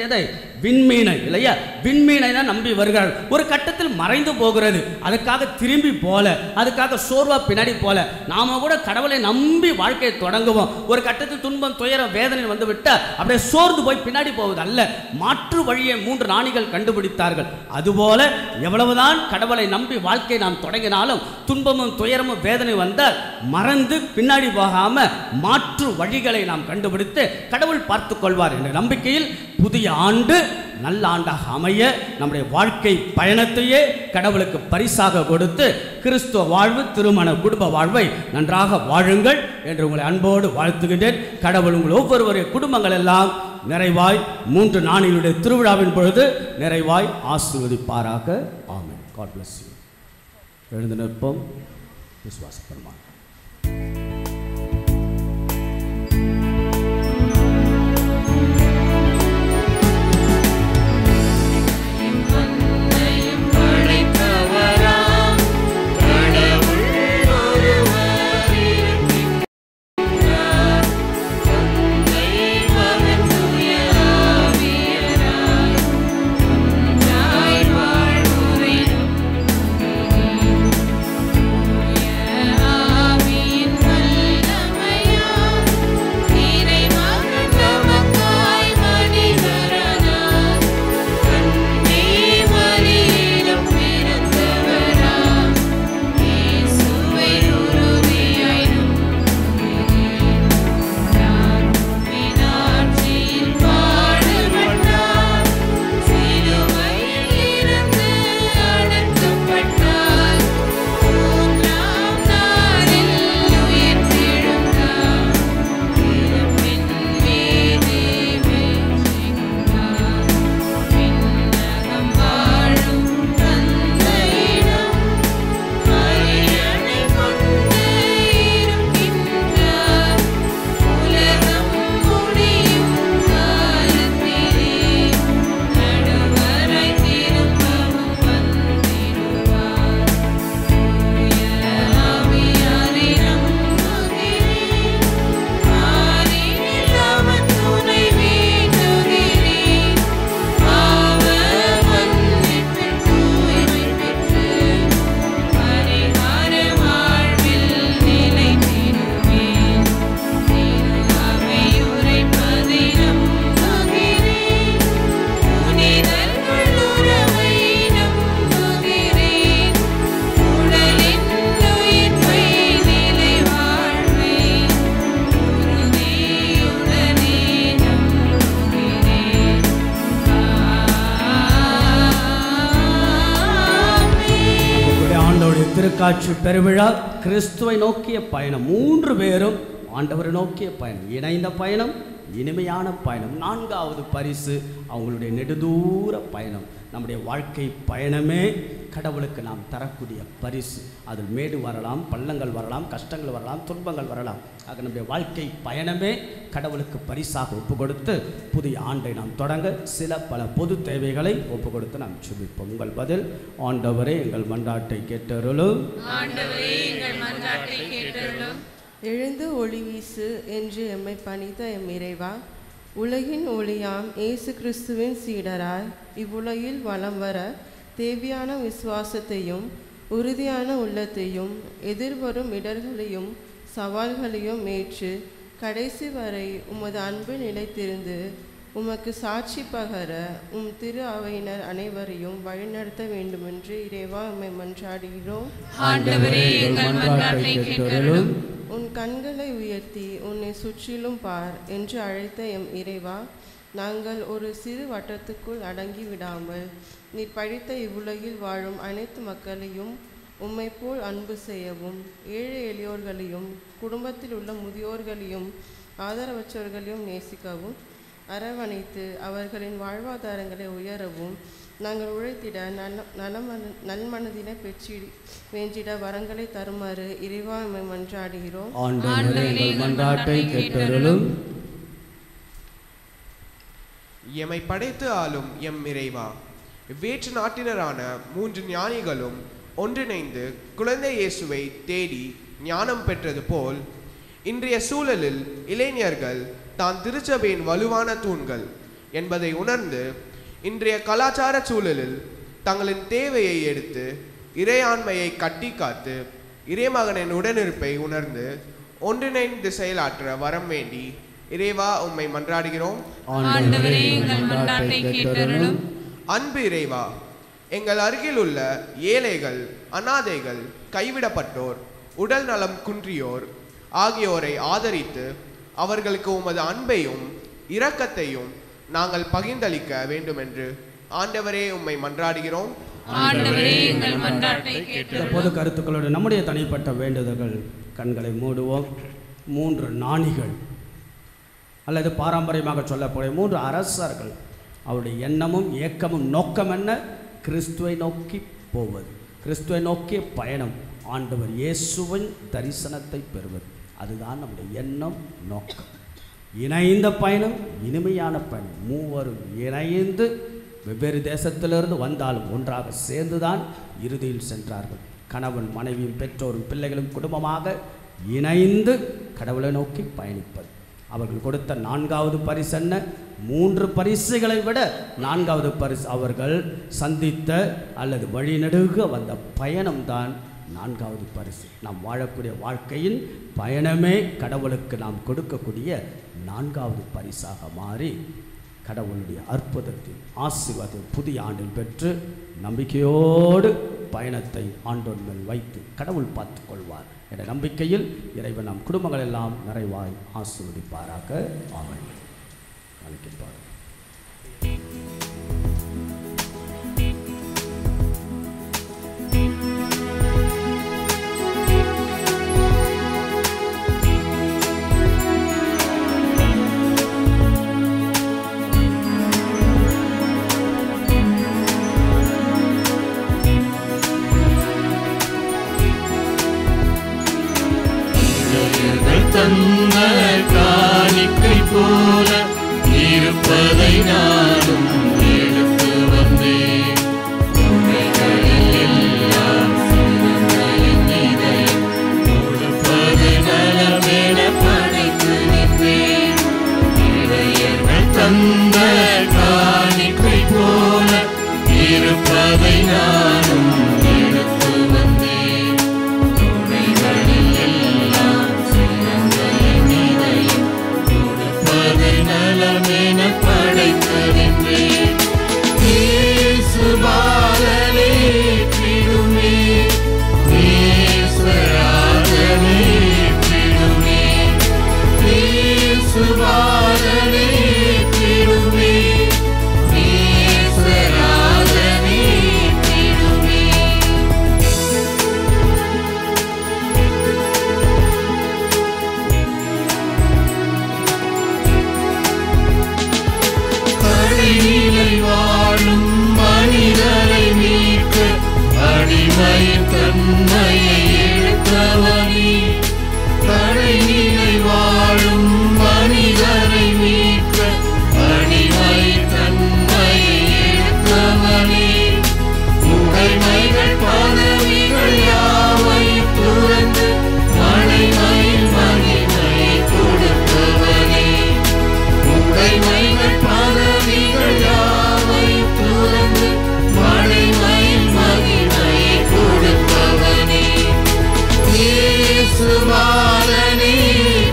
எதை? விண்மீனை இல்லையா? விண்மீனை தான் நம்பி வருகிறார்கள். ஒரு கட்டத்தில் மறைந்து போகிறது. அதுக்காக திரும்பி போல, அதுக்காக சோர்வா பின்னாடி போல. நாம கூட கடவுளை நம்பி வாழ்க்கையை தொடங்குவோம். ஒரு கட்டத்தில் துன்பம், துயரம், வேதனை வந்து விட்டா அப்படியே சோர்ந்து போய் பின்னாடி போவது அல்ல. மாற்று வழியை 3 ஞானிகள் கண்டுபிடித்தார்கள். அதுபோல எவ்வளவுதான் கடவுளை நம்பி வாழ்க்கையை நாம் தொடங்கினாலும் துன்பமும் துயரமும் வேதனை வந்தால் மறந்து பின்னாடி போகாம மாற்று வழிகளை நாம் கண்டுபிடித்து கடவுள் பார்த்துக் கொள்வார் என்ற நம்பிக்கையில் புதிய ஆண்டு நல்ல ஆண்டாக அமைய நம்முடைய வாழ்க்கை பயணத்தையே கடவுளுக்கு பரிசாக கொடுத்து கிறிஸ்துவ வாழ்வு, திருமண குடும்ப வாழ்வை நன்றாக வாழுங்கள் என்று உங்களை அன்போடு வாழ்த்துகின்றேன். கடவுள் உங்கள் ஒவ்வொருவருடைய குடும்பங்கள் எல்லாம் நிறைவாய் 3 நாளினுடைய திருவிழாவின் பொழுது நிறைவாய் ஆசீர்வதிப்பாராக. ஆமென். God bless you. எழுந்து நிற்போம். விசுவாச பெருமாள். திருக்காட்சி பெருவிழா கிறிஸ்துவை நோக்கிய பயணம். 3 பேரும் ஆண்டவரை நோக்கிய பயணம், இணைந்த பயணம், இனிமையான பயணம். 4வது பரிசு அவங்களுடைய நெடுதூர பயணம். நம்முடைய வாழ்க்கை பயணமே கடவுளுக்கு நாம் தரக்கூடிய பரிசு. அதில் மேடு வரலாம், பள்ளங்கள் வரலாம், கஷ்டங்கள் வரலாம், துன்பங்கள் வரலாம். ஆக நம்முடைய வாழ்க்கை பயணமே கடவுளுக்கு பரிசாக ஒப்பு கொடுத்து புதிய ஆண்டை நாம் தொடங்க பல பொது தேவைகளை ஒப்பு கொடுத்து நாம் சுபிப்போம். உங்கள் பதில்: ஆண்டவரே எங்கள் மன்றாட்டை கேட்டருளும். எழுந்து ஒளி வீசு என்று எம்மை பணித்த எம் இறைவா, உலகின் ஒளியாம் இயேசு கிறிஸ்துவின் சீடராய் இவ்வுலகில் வலம் வர தேவையான விசுவாசத்தையும் உறுதியான உள்ளத்தையும் எதிர்வரும் இடர்களையும் சவால்களையும் ஏற்று கடைசி வரை உமது அன்பு நிலைத்திருந்து உமக்கு சாட்சி பகர உம் திரு அவையினர் அனைவரையும் வழிநடத்த வேண்டுமென்று இறைவா உம்மை மன்றாடுகிறோம். உன் கண்களை உயர்த்தி உன்னை சுற்றிலும் பார் என்று அழைத்த எம் இறைவா, நாங்கள் ஒரு சிறு வட்டத்துக்குள் அடங்கி விடாமல் நீர் படைத்த இவ்வுலகில் வாழும் அனைத்து மக்களையும் உம்மை போல் அன்பு செய்யவும், ஏழை எளியோர்களையும் குடும்பத்தில் உள்ள முதியோர்களையும் ஆதரவற்றோர்களையும் நேசிக்கவும், அரவணைத்து அவர்களின் வாழ்வாதாரங்களை உயரவும், நாங்கள் உழைத்திட நல்மனதினை பெற்றி வேண்டிட வரங்களை தருமாறு இறைவா உம்மை மன்றாடுகிறோம். ஆண்டவரே, எங்கள் மன்றாட்டை கேட்டருளும். எம்மை படைத்து ஆளும் எம் இறைவா, வேற்று நாட்டினரான 3 ஞானிகளும் ஒன்றிணைந்து குழந்தை இயேசுவை தேடி ஞானம் பெற்றது போல் இன்றைய சூழலில் இளைஞர்கள் தான் திருச்சபையின் வலுவான தூண்கள் என்பதை உணர்ந்து இன்றைய கலாச்சார சூழலில் தங்களின் தேவையை எடுத்து இறையாண்மையை கட்டி காத்து இறைமகனின் உடனிருப்பை உணர்ந்து ஒன்றிணைந்து செயலாற்ற வரம் வேண்டி இறைவா உம்மை மன்றாடுகிறோம். அன்பு இறைவா, எங்கள் அருகில் உள்ள ஏழைகள், அனாதைகள், கைவிடப்பட்டோர், உடல் நலம் குன்றியோர் ஆகியோரை ஆதரித்து அவர்களுக்கு உமது அன்பையும் இரக்கத்தையும் நாங்கள் பகிர்ந்தளிக்க வேண்டும் என்று ஆண்டவரே உம்மை மன்றாடுகிறோம். பொது கருத்துக்களோடு நம்முடைய தனிப்பட்ட வேண்டுதல்கள். கண்களை மூடுவோம். 3 ஞானிகள் அல்லது பாரம்பரியமாக சொல்லக்கூடிய 3 அரசர்கள், அவருடைய எண்ணமும் இயக்கமும் நோக்கம் என்ன? கிறிஸ்துவை நோக்கி போவது, கிறிஸ்துவை நோக்கிய பயணம், ஆண்டவர் இயேசுவின் தரிசனத்தை பெறுவது. அதுதான் நம்முடைய எண்ணம், நோக்கம். இணைந்த பயணம், இனிமையான பயணம். 3 இணைந்து வெவ்வேறு தேசத்திலிருந்து வந்தாலும் ஒன்றாக சேர்ந்துதான் இறுதியில் சென்றார்கள். கணவன் மனைவியும் பெற்றோரும் பிள்ளைகளும் குடும்பமாக இணைந்து கடவுளை நோக்கி பயணிப்பது. அவர்கள் கொடுத்த 4வது பரிசு என்ன? 3 பரிசுகளை விட 4வது பரிசு அவர்கள் சந்தித்த அல்லது வழிநெடுக வந்த பயணம்தான் 4வது பரிசு. நாம் வாழக்கூடிய வாழ்க்கையின் பயணமே கடவுளுக்கு நாம் கொடுக்கக்கூடிய 4வது பரிசாக மாறி கடவுளுடைய அற்புதத்தின் ஆசீர்வாதம் புதிய ஆண்டில் பெற்று நம்பிக்கையோடு பயணத்தை ஆண்டோன் மேல் வைத்து கடவுள் பார்த்து கொள்வார் என்ற நம்பிக்கையில் இறைவன் நம் குடும்பங்கள் எல்லாம் நிறைவாய் ஆசீர்வதிப்பாராக. ஆமென். அழைக்கின்றார். தந்த காணிக்கை போல இருப்பதை நானும் எடுத்து வந்தேன். எல்லாம் சிறந்த என் இதயம் கொடுப்பது நலமென படைத்து நின்றேன். இளையர்கள் தந்த காணிக்கை போல இருப்பதை நானும் எடுத்து வந்தேன். நலமென படைத்தறிந்தேன். இயேசுபாலனே பிடுமே, ஈஸ்வராஜனே பிடுமே, இயேசுபாலனே பிடுமே, ஈஸ்வராஜனே பிடுமே. கடைநிலை வாழும் மனிதரை மீட்க அடிமையின் தன்மையை எடுத்தவனே. கடைநிலை வாழும் மனிதரை மீட்க அடிமையின் தன்மையை எடுத்தவனே. உடைமைகள் பதவிகள் யாவை துறந்து மனைமையில் மகிமையை கொடுத்தவனே. உடைமைகள் பதவிகள் யாவை துறந்து மனைமையில் மகிமையை கொடுத்தவனே. இயேசுபாலனே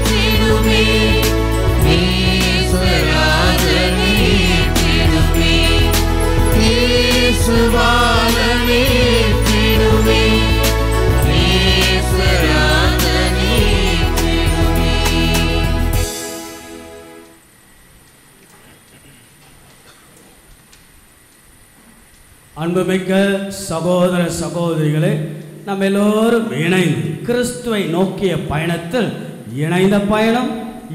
பிடுமே, ஈஸ்வராஜனே பிடுமே, இயேசுபாலனே பிடுமே, ஈஸ்வராஜனே பிடுமே. அன்புமிக்க சகோதர சகோதரிகளே, நம்ம எல்லோரும் இணைந்து கிறிஸ்துவை நோக்கிய பயணத்தில் இணைந்த பயணம்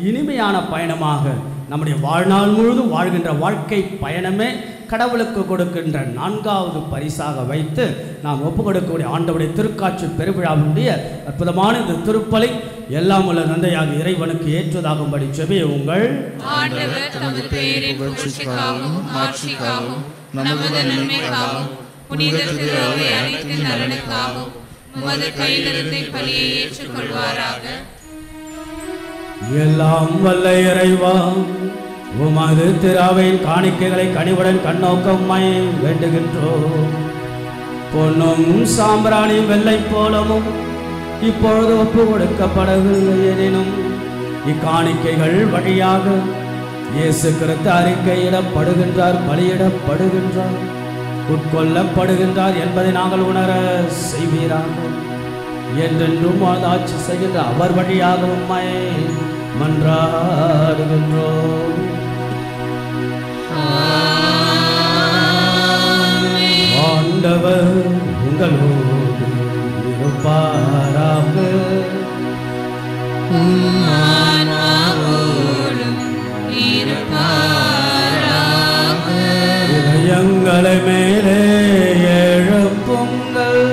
இனிமையான பயணமாக நம்முடைய வாழ்நாள் முழுதும் வாழ்கின்ற வாழ்க்கை பயணமே கடவுளுக்கு கொடுக்கின்ற 4வது பரிசாக வைத்து நாம் ஒப்பு கொடுக்கக்கூடிய ஆண்டவருடைய திருக்காட்சி பெருவிழாவுடைய அற்புதமான இந்த திருப்பலை எல்லாம் உள்ள தந்தையாக இறைவனுக்கு ஏற்றதாகும்படி ஜெபியுங்கள். ஆண்டவர் தமது பெயரின் புகழ்ச்சிக்காகவும் மாட்சிக்காகவும் நமது நன்மைக்காகவும் புனித திருவை அனைத்து நலனுக்காகவும் உமது கையிலிருந்து பலியை ஏற்றுக்கொள்வாராக. எல்லாம் வல்ல இறைவா, உமது திராவையின் காணிக்கைகளை கனிவுடன் கண்ணோக்கமாய் வேண்டுகின்றோம். பொன்னும் சாம்பிராணியும் வெள்ளை போலமும் இப்பொழுது ஒப்பு கொடுக்கப்படவில்லை எனினும் இக்காணிக்கைகள் வழியாக இயேசு கிறிஸ்து அறிக்கையிடப்படுகின்றார், பலியிடப்படுகின்றார், உட்கொள்ளப்படுகின்றார் என்பதை நாங்கள் உணர செய்வீராக. என்றென்றும் ஆட்சி செய்கின்ற அவர் வழியாக உம்மை மன்றாடுகின்றோம். ஆண்டவர் உங்களோடு இருப்பாராக. இதயங்களை மேலே எழுப்புங்கள்.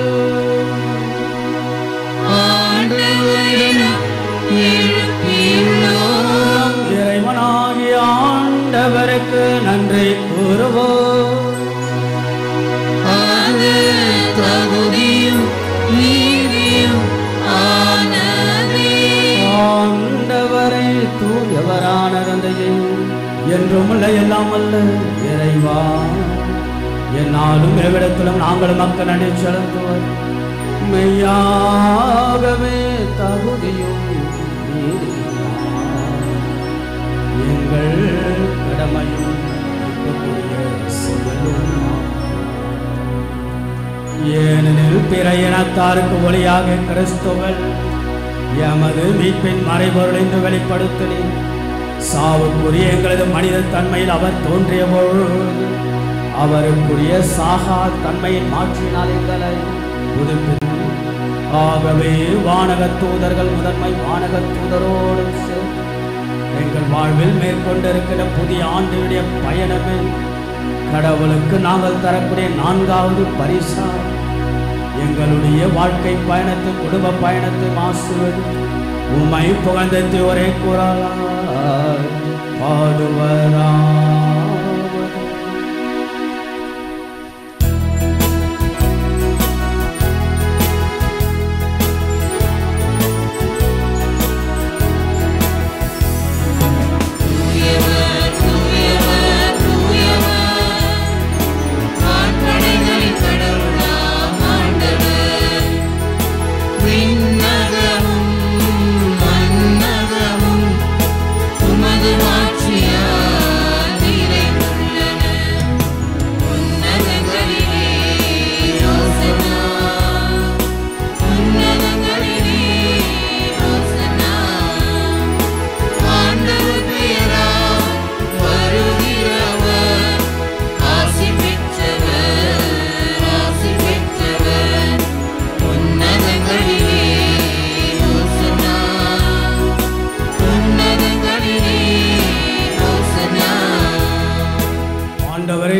இறைவனாகிய ஆண்டவருக்கு நன்றி கூறுவோம். ஆண்டவரை தூயவரான தந்தையே, என்றும் உள்ள எல்லாம் அல்ல இறைவா, என்னாலும் எவ்விடத்திலும் நாங்கள் மக்கள் நன்றி செலுத்துவோம். மெய்யாகவே தகுதியும் எங்கள் கடமையும் ஏனெனில் பிற இனத்தாருக்கு ஒளியாக கிறிஸ்துவல் எமது மீட்பின் மறைபொருள் என்று வெளிப்படுத்தினேன். சாவுக்குரிய எங்களது மனித தன்மையில் அவர் தோன்றிய பொழுது அவருக்குரிய சாகா தன்மையின் மாற்றினால் எங்களை புதுப்பித்தார். ஆகவே வானகத் தூதர்கள் முதன்மை வானகத் தூதரோடு சேர்ந்து எங்கள் வாழ்வில் மேற்கொண்டிருக்கிற புதிய ஆண்டுடைய பயணமே கடவுளுக்கு நாங்கள் தரக்கூடிய 4வது பரிசா எங்களுடைய வாழ்க்கை பயணத்தை குடும்ப பயணத்தை மாசுவது உம்மை புகழ்ந்து ஒரே குரலாய் பாடுவரா.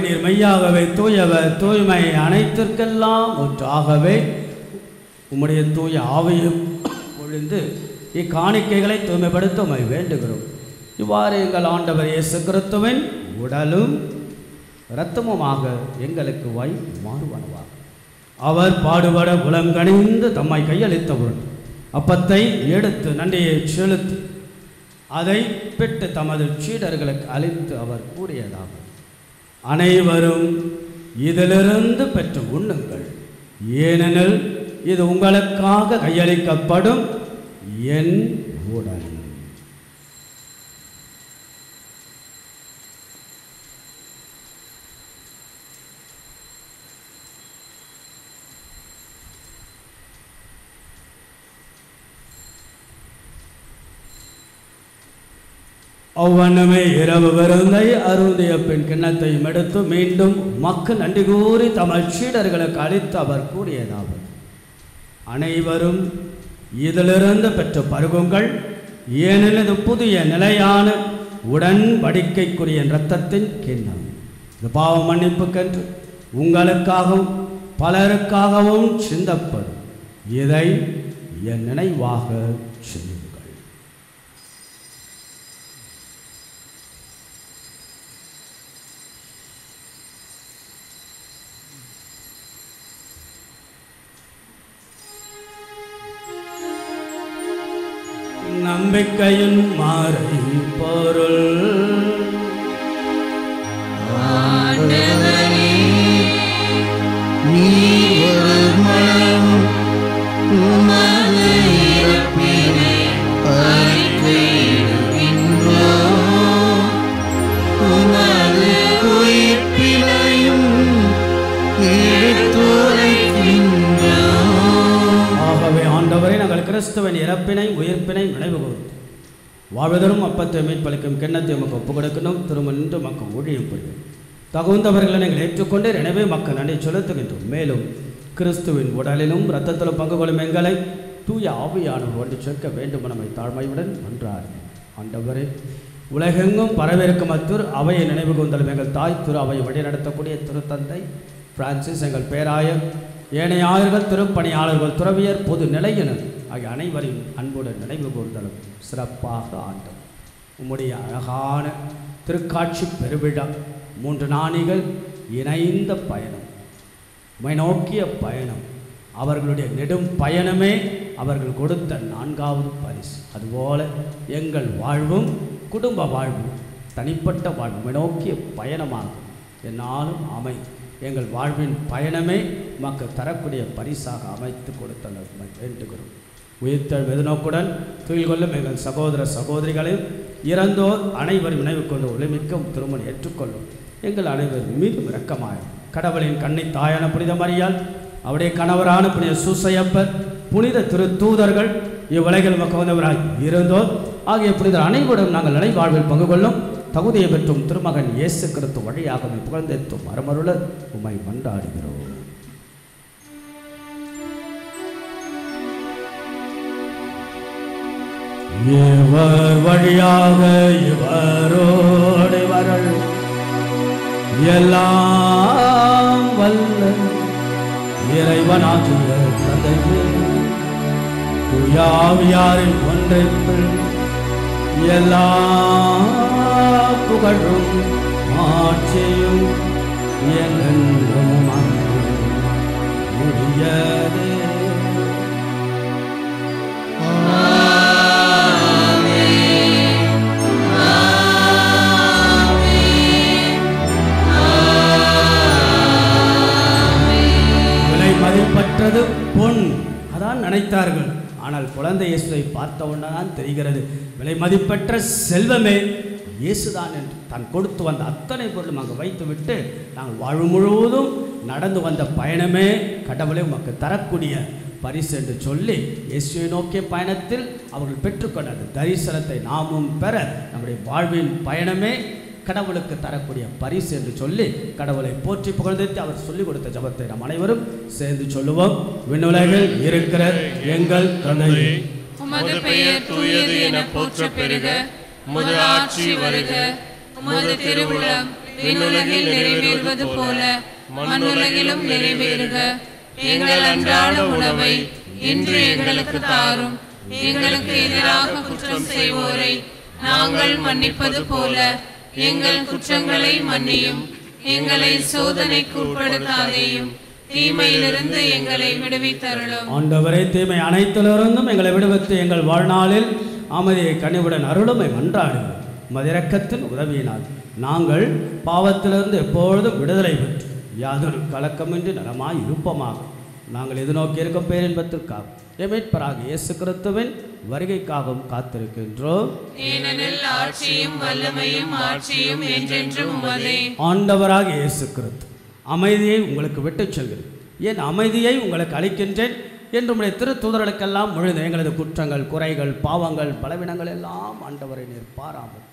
நீர் மெய்யாகவே தூயவர், தூய்மை அனைத்திற்கெல்லாம் ஒன்றாகவே உம்முடைய தூய ஆவியும் பொழிந்து இக்காணிக்கைகளை தூய்மைப்படுத்த உம்மை வேண்டுகிறோம். இவ்வாறு எங்கள் ஆண்டவர் இயேசு கிறிஸ்துவின் உடலும் இரத்தமுமாக எங்களுக்கு மாறுவனவாக. அவர் பாடுபட உலங்கணிந்து தம்மை கையளித்தவுடன் அப்பத்தை எடுத்து நன்றியை செலுத்தி அதை பெற்று தமது சீடர்களுக்கு அளித்து அவர் கூறியதாக, அனைவரும் இதிலிருந்து பெற்று உண்ணுங்கள், ஏனெனில் இது உங்களுக்காக கையளிக்கப்படும் என் உடல். அவ்வண்ணமே இரவு விருந்தை அருந்திய பின் கிண்ணத்தையும் எடுத்து மீண்டும் மக்கள் நன்றி கூறி தமது சீடர்களுக்கு அளித்து அவர் கூறியதாவது, அனைவரும் இதிலிருந்து பெற்று பருகுங்கள். ஏனெனில் இது புதிய நிலையான உடன்படிக்கைக்குரிய இரத்தத்தின் கிண்ணம். இது பாவ மன்னிப்புக்கென்று உங்களுக்காகவும் பலருக்காகவும் சிந்தப்படும். இதை என் நினைவாக செய்யுங்கள். நம்பிக்கையின் மாறை பொருள் ஆண்டவரே, நீர் ஒரு மனம் உமது இறப்பினை அறிக்கையிடுகின்றோம், உமது உயிர்ப்பினையும் எடுத்துரைக்கின்றோம். ஆகவே ஆண்டவரே, நாங்கள் கிறிஸ்துவின் இறப்பினை உயிர்ப்பினை நினைவு கூர்ந்து வாழ்வதரும் அப்பத்தை மீட்பளிக்கும் கிண்ணத்தை உமக்கு ஒப்புக் கொடுக்கணும். திரும்ப நின்று மக்கள் ஊழியம் புரியும். தகுந்தவர்களை நீங்கள் ஏற்றுக்கொண்டு எனவே மக்கள் நன்றி செலுத்துகின்றோம். மேலும் கிறிஸ்துவின் உடலிலும் இரத்தத்திலும் பங்கு கொள்ளும் எங்களை தூய ஆவியானவர் ஒன்று சேர்க்க வேண்டும் நம்மை தாழ்மையுடன் மன்றாடுகிறோம். ஆண்டவரே, உலகெங்கும் பரவிருக்கும் அத்திரு அவையை நினைவு கூர்ந்தலும் எங்கள் தாய் திரு அவையை வழிநடத்தக்கூடிய திருத்தந்தை பிரான்சிஸ், எங்கள் பேராயர், ஏனைய ஆயர்கள், திருப்பணியாளர்கள், துறவியர், பொது நிலையினர் ஆகிய அனைவரையும் அன்புடன் நினைவு கூர்ந்தலும் சிறப்பாக ஆண்டவர் உம்முடைய அழகான திருக்காட்சி பெருவிழா 3 நாணிகள் இணைந்த பயணம், உம்மை நோக்கிய பயணம், அவர்களுடைய நெடும் பயணமே அவர்கள் கொடுத்த 4வது பரிசு. அதுபோல எங்கள் வாழ்வும் குடும்ப வாழ்வும் தனிப்பட்ட வாழ்வு உம்மை நோக்கிய பயணமாகும். என்னாலும் அமைத்து எங்கள் வாழ்வின் பயணமே மக்கள் தரக்கூடிய பரிசாக அமைத்து கொடுத்தனர் வேண்டுகிறோம். உயிர்த்தல் வெதுநோக்குடன் துயில் கொள்ளும் எங்கள் சகோதர சகோதரிகளையும் இறந்தோர் அனைவரும் நினைவு கொண்டு ஒளிமிக்கும் திருமணம் ஏற்றுக்கொள்ளும். எங்கள் அனைவரும் மீண்டும் இரக்கமாயும் கடவுளின் கண்ணை தாயான புனித மரியாள், அவருடைய கணவரான புனித சூசையப்பர், புனித திருத்தூதர்கள், இவ்வுலகில் மக்கள் வந்தவராய் இருந்தோர் ஆகிய புனிதர் அனைவரும் நாங்கள் நிலை வாழ்வில் பங்கு கொள்ளும் தகுதியை பெற்றும் திருமகன் இயேசு கிறிஸ்து வழியாக புகழ்ந்தேத்தும் மரமருள உம்மை மன்றாடுகிறோம். இவர் வழியாக இவரோடு வரல் எல்லாம் வல்ல இறைவனாகிய தந்தையே, தூயாவியாரின் ஒன்றைப்பில் எல்லா புகழும் ஆட்சியும் எங்கென்றும் முடியதே. விலை மதிப்பற்றது பொன், அதான் நினைத்தார்கள். ஆனால் குழந்தை இயேசுவை பார்த்தவுடன் தெரிகிறது விலை மதிப்பற்ற செல்வமே இயேசுதான் என்று. தான் கொடுத்து வந்த அத்தனை பொருளும் அங்கு வைத்துவிட்டு நாங்கள் வாழ்வு முழுவதும் நடந்து வந்த பயணமே கடவுளை உமக்கு தரக்கூடிய பரிசு என்று சொல்லி இயேசுவை நோக்கிய பயணத்தில் அவர்கள் பெற்றுக்கொண்ட அந்த தரிசனத்தை நாமும் பெற நம்முடைய வாழ்வின் பயணமே கடவுளுக்கு தரக்கூடிய பரிசு என்று சொல்லி கடவுளை போற்றி புகழ்ந்து அவர் சொல்லிக் கொடுத்த ஜபத்தை நாம் அனைவரும் சேர்ந்து சொல்லுவோம். விண்ணுலகில் இருக்கிற எங்கள் தந்தையே, உமது பெயர் தூயது என போற்ற பெறுக, உமது ஆட்சி வருக, உமது திருவுளம் விண்ணுலகில் நிறைவேறுவது போல மண்ணுலகிலும் நிறைவேறுக. எங்கள் அன்றாட உணவை இன்று எங்களுக்கு தாரும். எங்களுக்கு எதிராக குற்றம் செய்வோரை நாங்கள் மன்னிப்பது போல எங்கள் குற்றங்களை மன்னியும். எங்களை சோதனைக்கு உட்படுத்தாதேயும், தீமையிலிருந்து எங்களை விடுவித்தருளும். ஆண்டவரே, தீமை அனைத்திலிருந்தும் எங்களை விடுவித்து எங்கள் வாழ்நாளில் அமைதியை கனிவுடன் அருளுமை மன்றாடுகிறோம். உமது இரக்கத்தின் உதவியினால் நாங்கள் பாவத்திலிருந்து எப்பொழுதும் விடுதலை பெற்று யாதொரு கலக்கமின்றி நலமாய் இருப்போமாக. நாங்கள் எதிர்நோக்கி இருக்கும் பேரின்பத்திற்காக எமீட்பராக இயேசு கிறிஸ்துவின் வருகைக்காகவும் காத்திருக்கின்றோம். ஏனெனில் ஆட்சியும் வல்லமையும் ஆட்சியும் என்றென்றும் உமதே. ஆண்டவராக இயேசு கிறிஸ்து, அமைதியை உங்களுக்கு விட்டுச் செல்கிறேன், என் அமைதியை உங்களுக்கு அளிக்கின்றேன் என்று உடைய திருத்தூதர்களுக்கெல்லாம் முழுது எங்களது குற்றங்கள், குறைகள், பாவங்கள், பலவீனங்கள் எல்லாம் ஆண்டவரை நீர் பாராமல்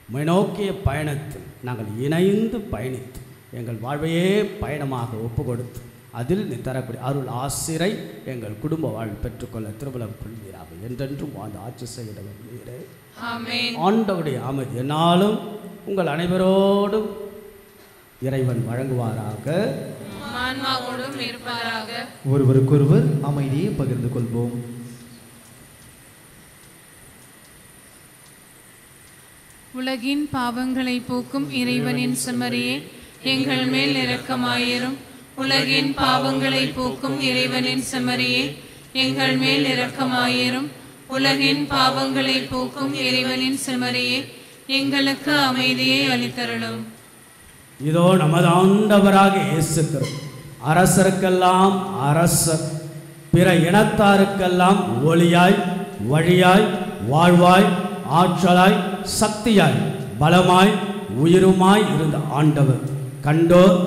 உம்மை நோக்கிய பயணத்தில் நாங்கள் இணைந்து பயணித்து எங்கள் வாழ்வையே பயணமாக ஒப்பு கொடுத்து அதில் நீ தரக்கூடிய அருள் ஆசிரை எங்கள் குடும்ப வாழ்வு பெற்றுக்கொள்ள திருமணம் கொள்வீராக. என்றென்றும் வாழ்ந்து ஆட்சி செய்கிறவர்களே ஆண்டவருடைய அமைதி என்னாலும் உங்கள் அனைவரோடும் இறைவன் வழங்குவாராக. ஒருவருக்கொருவர் அமைதியை பகிர்ந்து கொள்வோம். உலகின் பாவங்களை போக்கும் இறைவனின் செம்மறியே எங்கள் மேல் இரக்கமாயிரும். உலகின் பாவங்களை போக்கும் இறைவனின் செம்மறியே எங்கள் மேல் இரக்கமாயிரும். உலகின் பாவங்களை போக்கும் இறைவனின் செம்மறியே எங்களுக்கு அமைதியை அளித்தருளும். இதோ நமது ஆண்டவராக இயேசு கிறிஸ்து அரசருக்கெல்லாம் அரசர், பிற இனத்தாருக்கெல்லாம் ஒளியாய் வழியாய் வாழ்வாய் ஆற்றலாய் சக்தியாய் பலமாய் உயிருமாய் இருந்த ஆண்டவர் கண்டோர்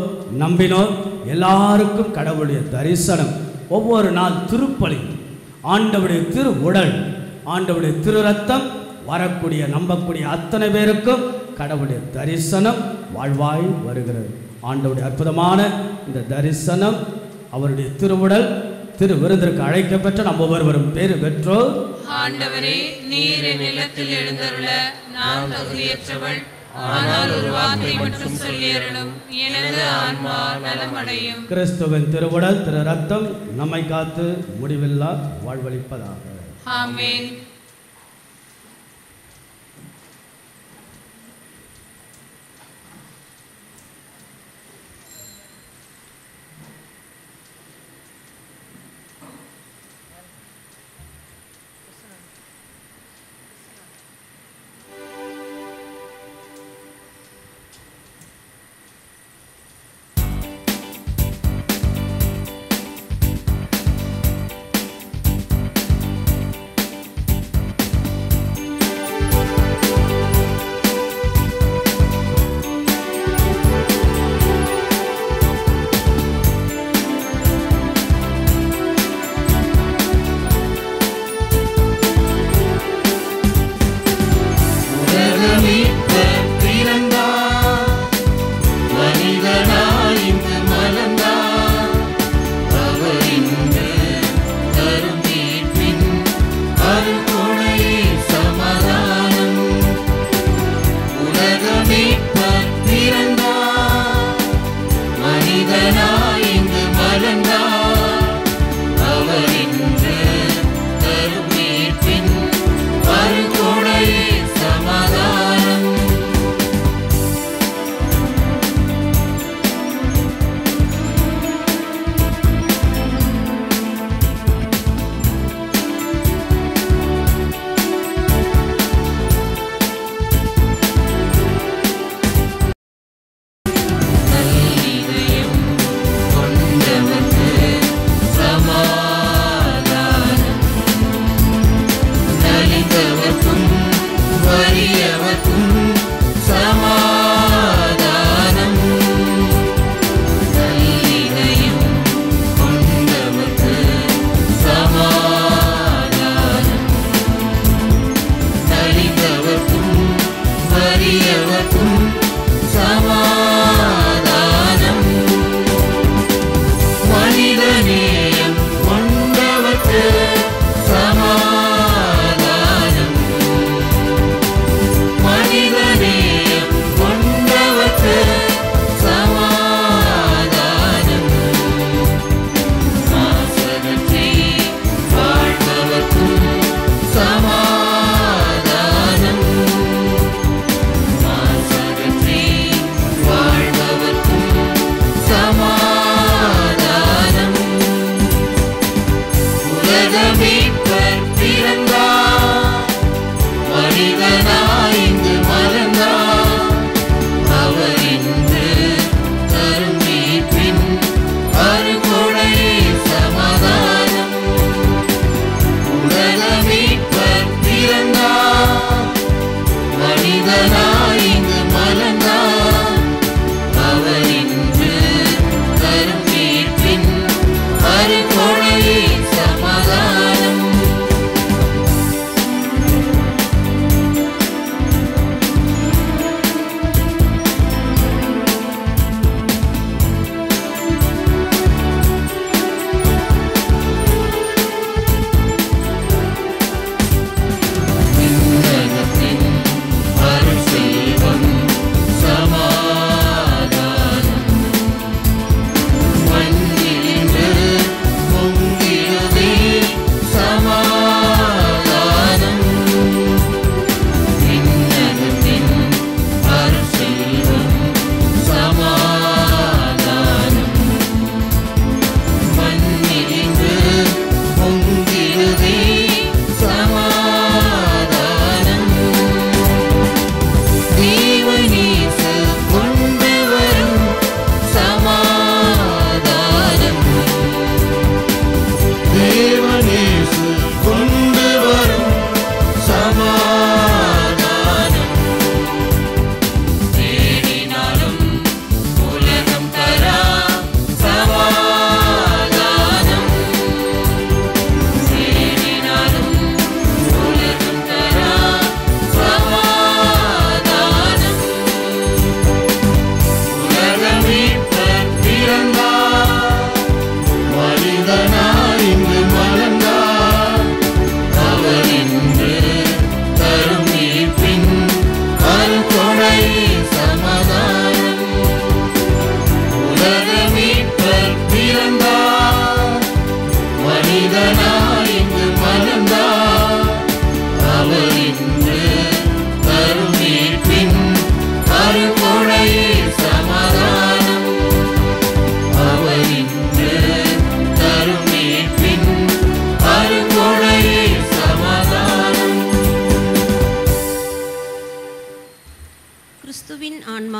நம்பினோர் எல்லாருக்கும் கடவுளுடைய தரிசனம். ஒவ்வொரு நாள் திருப்பலி, ஆண்டவருடைய திரு உடல், ஆண்டவருடைய திரு ரத்தம் வரக்கூடிய நம்பக்கூடிய அத்தனை பேருக்கும் கடவுளுடைய தரிசனம் வாழ்வாய் வருகிறது. ஆண்டவருடைய அற்புதமான இந்த தரிசனம், அவருடைய திருவுடல் திரு விருந்திற்கு அழைக்கப்பெற்ற நம்ம ஒவ்வொருவரும் பேறு பெற்றோர். ஆண்டவரே, நீர் என் நிலத்தில் எழுந்தருள நான் தகுதியற்றவள். ஆனால் ஒரு வார்த்தை மட்டும் சொல்லியருளும், எனது ஆன்மா நலமடையும். கிறிஸ்துவின் திருவுடல் திரு ரத்தம் நம்மை காத்து முடிவில்லா வாழ்வளிப்பதாக. ஆமென்.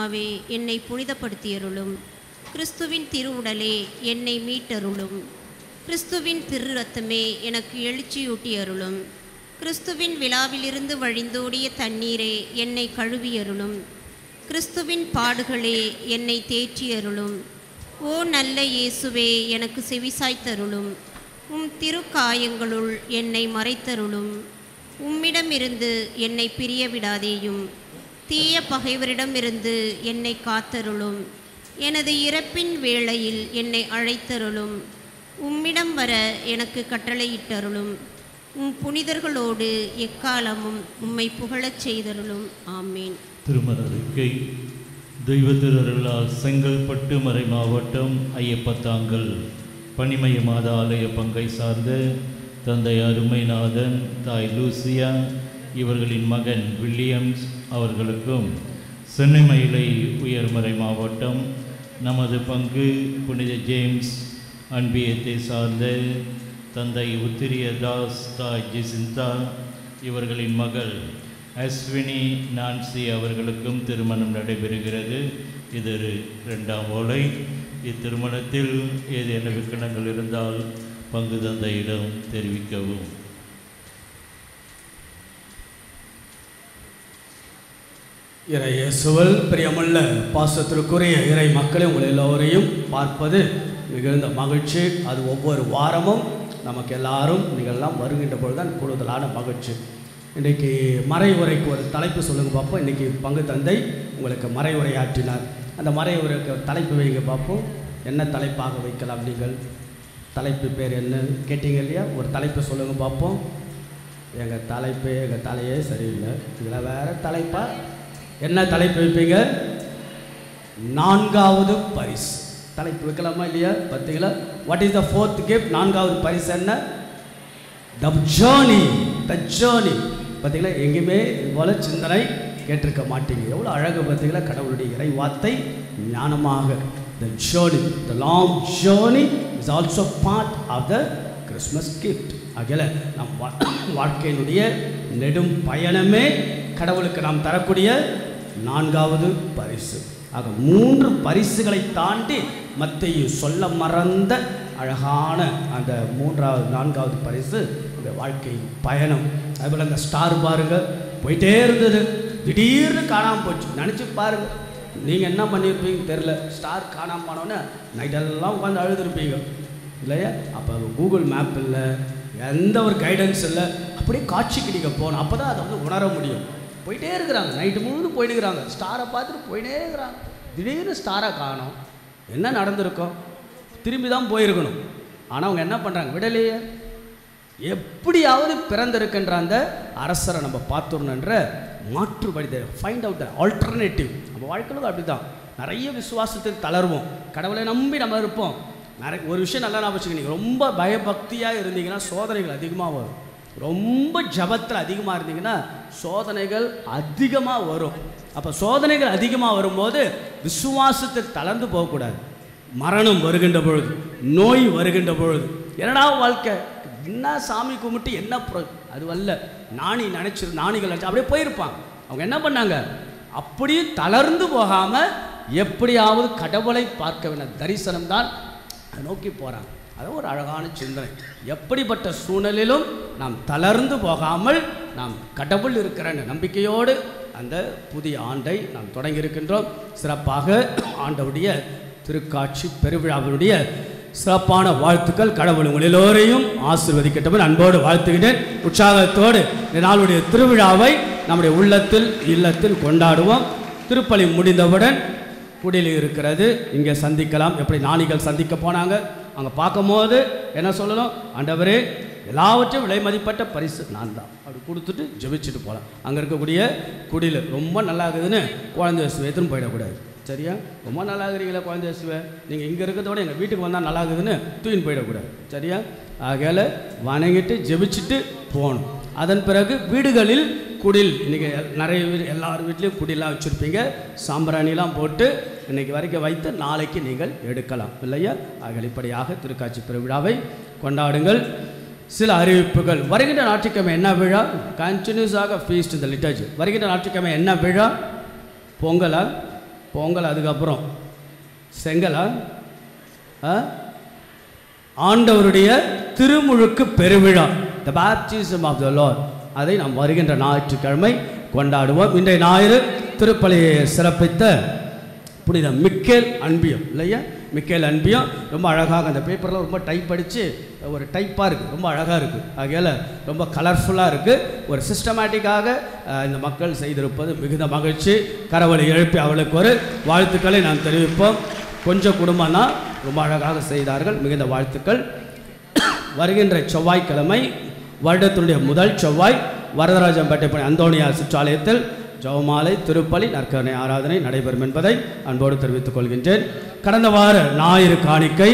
ஆத்மாவே என்னை புனிதப்படுத்தியருளும். கிறிஸ்துவின் திருவுடலே என்னை மீட்டருளும். கிறிஸ்துவின் திரு ரத்தமே எனக்கு எழுச்சியூட்டியருளும். கிறிஸ்துவின் விழாவிலிருந்து வழிந்தோடிய தண்ணீரே என்னை கழுவியருளும். கிறிஸ்துவின் பாடுகளே என்னை தேற்றியருளும். ஓ நல்ல இயேசுவே, எனக்கு செவிசாய்த்தருளும். உம் திருக்காயங்களுள் என்னை மறைத்தருளும். உம்மிடமிருந்து என்னை பிரிய விடாதேயும். தீய பகைவரிடமிருந்து என்னை காத்தருளும். எனது இறப்பின் வேளையில் என்னை அழைத்தருளும். உம்மிடம் வர எனக்கு கட்டளையிட்டருளும். உம் புனிதர்களோடு எக்காலமும் உம்மை புகழச் செய்தருளும். ஆமேன். திருமணறிக்கை. தெய்வ திருஅருளால் செங்கல்பட்டு மறை மாவட்டம் ஐயப்பத்தாங்கல் பணிமய மாத ஆலய பங்கை சார்ந்த தந்தை அருமைநாதன், தாய் லூசியா இவர்களின் மகன் வில்லியம்ஸ் அவர்களுக்கும், சென்னை மயிலை உயர்மறை மாவட்டம் நமது பங்கு புனித ஜேம்ஸ் அன்பியத்தை சார்ந்த தந்தை உத்திரிய தாஸ், தாய் ஜிசிந்தா இவர்களின் மகள் அஸ்வினி நான்சி அவர்களுக்கும் திருமணம் நடைபெறுகிறது. இது 2ஆம் ஓலை. இத்திருமணத்தில் ஏதேனும் விக்கணங்கள் இருந்தால் பங்கு தந்தையிடம் தெரிவிக்கவும். இறை இயேசுவில் பிரியமுள்ள பாசத்திற்குரிய இறை மக்களை உங்கள் எல்லோரையும் பார்ப்பது மிகுந்த மகிழ்ச்சி. அது ஒவ்வொரு வாரமும் நமக்கு எல்லாரும் நீங்கள்லாம் வருகின்ற பொழுது தான் கூடுதலான மகிழ்ச்சி. இன்றைக்கி மறை உரைக்கு ஒரு தலைப்பு சொல்லுங்க பார்ப்போம். இன்றைக்கி பங்கு தந்தை உங்களுக்கு மறை உரையாற்றினார். அந்த மறை உரைக்கு தலைப்பு வைங்க பார்ப்போம். என்ன தலைப்பாக வைக்கலாம்? நீங்கள் தலைப்பு பேர் என்ன கேட்டீங்க இல்லையா? ஒரு தலைப்பு சொல்லுங்க பார்ப்போம். எங்கள் தலையே சரியில்லை, இதில் வேறு தலைப்பா? என்ன தலைப்பு வைப்பீங்க? 4வது பரிசு தலைப்பு வைக்கலாமா இல்லையா? பார்த்தீங்களா? What is the 4th gift? 4வது பரிசு என்ன? The journey. பார்த்தீங்களா? எங்கேயுமே இது போல சிந்தனை கேட்டிருக்க மாட்டீங்க. எவ்வளோ அழகு பார்த்தீங்களா? கடவுளுடைய இறை வார்த்தை ஞானமாக. The journey, the long journey is also part of the Christmas gift. ஆகல நம் வாழ்க்கையினுடைய நெடும் பயணமே கடவுளுக்கு நாம் தரக்கூடிய 4வது பரிசு. ஆக 3 பரிசுகளை தாண்டி மத்தேயு சொல்ல மறந்த அழகான அந்த 4வது பரிசு இந்த வாழ்க்கை பயணம். அதுபோல் அந்த ஸ்டார் பாருங்கள், போயிட்டே இருந்தது, திடீர்னு காணாமல் போச்சு. நினச்சி பாருங்கள், நீங்கள் என்ன பண்ணியிருப்பீங்க தெரில. ஸ்டார் காணாமல் போனோன்னே நைட்டெல்லாம் உட்காந்து அழுதுருப்பீங்க இல்லையா? அப்போ கூகுள் மேப் இல்லை, எந்த ஒரு கைடன்ஸ் இல்லை, அப்படியே காட்சி கிடைக்க போகணும். அப்போ தான் அதை வந்து உணர முடியும். போயிட்டே இருக்கிறாங்க, நைட்டு முழுவதும் போயிட்டு இருக்கிறாங்க, ஸ்டாரை பார்த்துட்டு போயிட்டே இருக்கிறாங்க. திடீர்னு ஸ்டாரை காணோம். என்ன நடந்திருக்கும்? திரும்பி தான் போயிருக்கணும். ஆனால் அவங்க என்ன பண்ணுறாங்க? விடலையே. எப்படியாவது பிறந்திருக்கின்ற அந்த அரசரை நம்ம பார்த்துடணுன்ற மாற்று வழி தெரியும். Find out the alternative. நம்ம வாழ்க்கையிலும் அப்படி தான். நிறைய விசுவாசத்தில் தளர்வோம், கடவுளை நம்பி நம்ம இருப்போம். ஒரு விஷயம் நல்லா நான் வச்சுக்க, நீங்கள் ரொம்ப பயபக்தியாக இருந்தீங்கன்னா சோதனைகள் அதிகமாக வரும். ரொம்ப ஜபத்தில் அதிகமாக இருந்தீங்கன்னா சோதனைகள் அதிகமாக வரும். அப்போ சோதனைகள் அதிகமாக வரும்போது விசுவாசத்தில் தளர்ந்து போகக்கூடாது. மரணம் வருகின்ற பொழுது, நோய் வருகின்ற பொழுது, என்னடா வாழ்க்கை, என்ன சாமி கும்பிட்டு என்ன அதுவல்ல. நாணிகள் நினச்சி அப்படியே போயிருப்பாங்க. அவங்க என்ன பண்ணாங்க? அப்படியே தளர்ந்து போகாமல் எப்படியாவது கடவுளை பார்க்க வேண்டிய தரிசனம் தான் அதை நோக்கி போகிறாங்க. அது ஒரு அழகான சிந்தனை. எப்படிப்பட்ட சூழ்நிலையிலும் நாம் தளர்ந்து போகாமல் நாம் கடவுள் இருக்கிற நம்பிக்கையோடு அந்த புதிய ஆண்டை நாம் தொடங்கி இருக்கின்றோம். சிறப்பாக ஆண்டவுடைய திருக்காட்சி பெருவிழாவினுடைய சிறப்பான வாழ்த்துக்கள். கடவுள் உங்கள் எல்லோரையும் ஆசீர்வதிக்கட்டும் அன்போடு வாழ்த்துகின்றேன். உற்சாகத்தோடு இந்த நாளுடைய திருவிழாவை நம்முடைய இல்லத்தில் கொண்டாடுவோம். திருப்பலி முடிந்தவுடன் குடில் இருக்கிறது, இங்கே சந்திக்கலாம். எப்படி ஞானிகள் சந்திக்க போனாங்க, அங்கே பார்க்கும்போது என்ன சொல்லணும்? ஆண்டவரே, எல்லாவற்றையும் விலை மதிப்பட்ட பரிசு நான் தான் அப்படி கொடுத்துட்டு ஜெபிச்சுட்டு போகலாம். அங்கே இருக்கக்கூடிய குடியில் ரொம்ப நல்லா இருக்குதுன்னு குழந்தை சுவேத்துன்னு போயிடக்கூடாது. சரியா? ரொம்ப நல்லா இருக்கிறீங்களா குழந்தை சுவை, நீங்கள் இங்கே இருக்கிறதோட எங்கள் வீட்டுக்கு வந்தால் நல்லா இருக்குதுன்னு தூக்கின்னு போயிடக்கூடாது. சரியா? ஆகையால் வணங்கிட்டு ஜெபிச்சுட்டு போகணும். அதன் பிறகு வீடுகளில் குடில், இன்றைக்கி நிறைய எல்லார் வீட்லேயும் குடிலாம் வச்சுருப்பீங்க. சாம்பிராணிலாம் போட்டு இன்றைக்கி வரைக்கும் வைத்து நாளைக்கு நீங்கள் எடுக்கலாம் இல்லையா? இப்படியாக திருக்காட்சி பெருவிழாவை கொண்டாடுங்கள். சில அறிவிப்புகள். வருகின்ற ஞாயிற்றுக்கிழமை என்ன விழா? கண்டினியூஸாக ஃபீஸ்ட் இந்த லிட்டர்ஜி. வருகின்ற ஞாயிற்றுக்கிழமை என்ன விழா? பொங்கலா? பொங்கல் அதுக்கப்புறம் செங்கலா ஆண்டவருடைய திருமுழுக்கு பெருவிழா, the baptism of the Lord, அதை நாம் வருகின்ற ஞாயிற்றுக்கிழமை கொண்டாடுவோம். இன்றைய ஞாயிறு திருப்பலியை சிறப்பித்த புனித மிக்கேல் அன்பியம் இல்லையா, மிக்கேல் அன்பியம் ரொம்ப அழகாக அந்த பேப்பரில் ரொம்ப டைப் அடித்து ஒரு டைப்பாக இருக்குது, ரொம்ப அழகாக இருக்குது. ஆகையால் ரொம்ப கலர்ஃபுல்லாக இருக்குது. ஒரு சிஸ்டமேட்டிக்காக இந்த மக்கள் செய்திருப்பது மிகுந்த மகிழ்ச்சி. கரவலை எழுப்பி அவளுக்கு ஒரு வாழ்த்துக்களை நாம் தெரிவிப்போம். கொஞ்சம் குடும்பம்னா ரொம்ப அழகாக செய்தார்கள், மிகுந்த வாழ்த்துக்கள். வருகின்ற செவ்வாய்க்கிழமை, வருடத்தினுடைய முதல் செவ்வாய், வரதராஜம்பேட்டை அந்தோணியா சிற்றாலயத்தில் ஜெபமாலை, திருப்பலி, நற்கருணை ஆராதனை நடைபெறும் என்பதை அன்போடு தெரிவித்துக் கொள்கின்றேன். கடந்த வார ஞாயிறு காணிக்கை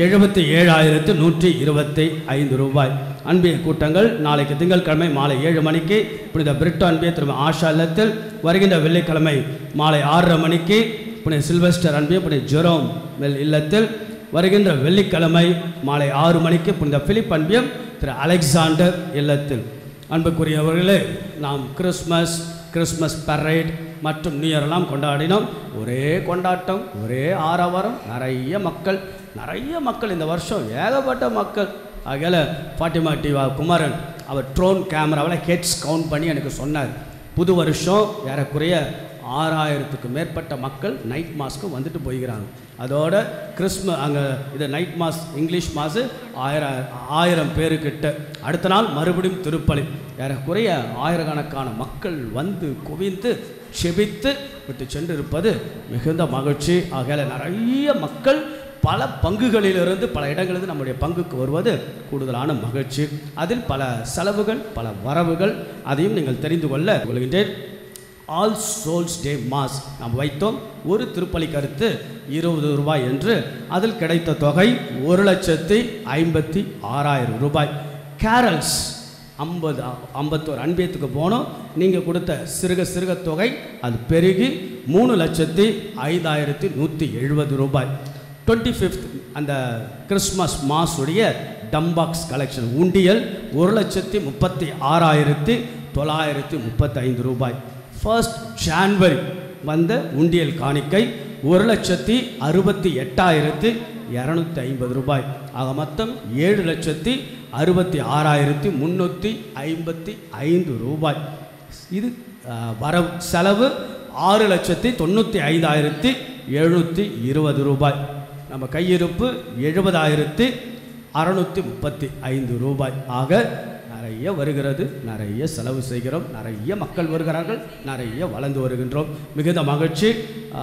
77,125 ரூபாய். அன்பிய கூட்டங்கள் நாளைக்கு திங்கட்கிழமை மாலை 7 மணிக்கு புனித பிரிட்டோ அன்பிய திரும்ப ஆஷா இல்லத்தில், வருகின்ற வெள்ளிக்கிழமை மாலை 6:30 மணிக்கு புனித சில்வஸ்டர் அன்பிய புனித ஜெரோம் மெல் இல்லத்தில், வருகின்ற வெள்ளிக்கிழமை மாலை 6 மணிக்கு புனித பிலிப் அன்பியம் திரு அலெக்சாண்டர் இல்லத்தில். அன்புக்குரியவர்களே, நாம் கிறிஸ்மஸ் பரேட் மற்றும் நியூ இயர்லாம் கொண்டாடினோம். ஒரே கொண்டாட்டம், ஒரே ஆரவாரம், நிறைய மக்கள் இந்த வருஷம் ஏகப்பட்ட மக்கள். ஆகையால் ஃபாட்டிமா டிவா குமாரன் அவர் ட்ரோன் கேமராவில் ஹெட்ஸ் கவுண்ட் பண்ணி எனக்கு சொன்னார், புது வருஷம் ஏறக்குறைய 6,000க்கு மேற்பட்ட மக்கள் நைட் மாஸ்க்கு வந்துட்டு போய்கிறாங்க. அதோட அங்கே இது நைட் மாஸ், இங்கிலீஷ் மாசு 1000 பேருக்கிட்ட. அடுத்த நாள் மறுபடியும் திருப்பலி, ஏறக்குறைய ஆயிரக்கணக்கான மக்கள் வந்து குவிந்து செபித்து விட்டு சென்று இருப்பது மிகுந்த மகிழ்ச்சி. ஆகையால் நிறைய மக்கள் பல பங்குகளிலிருந்து, பல இடங்களிலிருந்து நம்முடைய பங்குக்கு வருவது கூடுதலான மகிழ்ச்சி. அதில் பல செலவுகள், பல வரவுகள், அதையும் நீங்கள் தெரிந்து கொள்கின்றேன். ஆல் சோல்ஸ் டே மாஸ் நாம் வைத்தோம். ஒரு திருப்பலி கருத்து 20 ரூபாய் என்று, அதில் கிடைத்த தொகை 1,56,000 ரூபாய். கேரல்ஸ் 51 அன்பியத்துக்கு போனோம். நீங்கள் கொடுத்த சிறுக தொகை அது பெருகி 3,05,170 ரூபாய். 25th அந்த கிறிஸ்மஸ் மாஸுடைய டம்பாக்ஸ் கலெக்ஷன் உண்டியல் 1,36,935 ரூபாய். 1st January வந்த உண்டியல் காணிக்கை 1,68,250 ரூபாய். ஆக மொத்தம் 7,66,355 ரூபாய். இது வரவு. செலவு 6,95,720 ரூபாய். நம்ம கையிருப்பு 70,635 ரூபாய். ஆக நிறைய வருகிறது, நிறைய செலவு செய்கிறோம், நிறைய மக்கள் வருகிறார்கள், நிறைய வளர்ந்து வருகின்றோம். மிகுந்த மகிழ்ச்சி.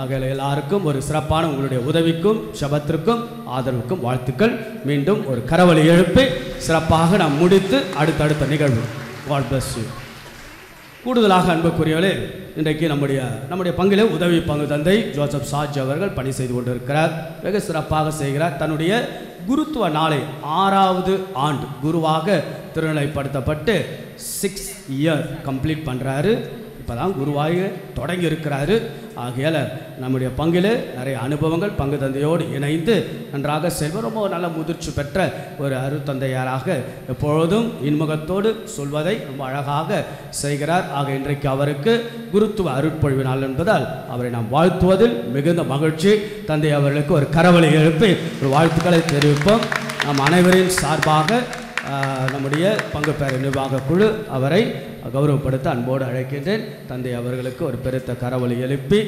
ஆக எல்லாருக்கும் ஒரு சிறப்பான உங்களுடைய உதவிக்கும் ஜெபத்திற்கும் ஆதரவுக்கும் வாழ்த்துக்கள். மீண்டும் ஒரு கரவலை எழுப்பி சிறப்பாக நாம் முடித்து அடுத்தடுத்த நிகழ்வு. God bless you. கூடுதலாக அன்புக்குரியவர்களே, இன்றைக்கு நம்முடைய பங்கிலே உதவி பங்கு தந்தை ஜோசப் சார்ஜ் அவர்கள் பணி செய்து கொண்டிருக்கிறார். வெகு சிறப்பாக செய்கிறார். தன்னுடைய குருத்துவ நாளை 6வது ஆண்டு குருவாக திருநிலைப்படுத்தப்பட்டு 6 இயர் கம்ப்ளீட் பண்ணுறாரு. இப்போ தான் குருவாக தொடங்கி இருக்கிறாரு. ஆகையால் நம்முடைய பங்கில் நிறைய அனுபவங்கள், பங்கு தந்தையோடு இணைந்து நன்றாக செல்வ ரொம்ப நல்ல முதிர்ச்சி பெற்ற ஒரு அருத்தந்தையாராக எப்பொழுதும் இன்முகத்தோடு சொல்வதை ரொம்ப அழகாக செய்கிறார். ஆக இன்றைக்கு அவருக்கு குருத்துவ அருட்பொழிவு நாள் என்பதால் அவரை நாம் வாழ்த்துவதில் மிகுந்த மகிழ்ச்சி. தந்தை அவர்களுக்கு ஒரு கரவலை எழுப்பி ஒரு வாழ்த்துக்களை தெரிவிப்போம். நாம் அனைவரின் சார்பாக நம்முடைய பங்கு பெற நிர்வாக குழு அவரை கௌரவப்படுத்த அன்போடு அழைக்கின்றேன். தந்தை அவர்களுக்கு ஒரு பெருத்த கரவொலி எழுப்பி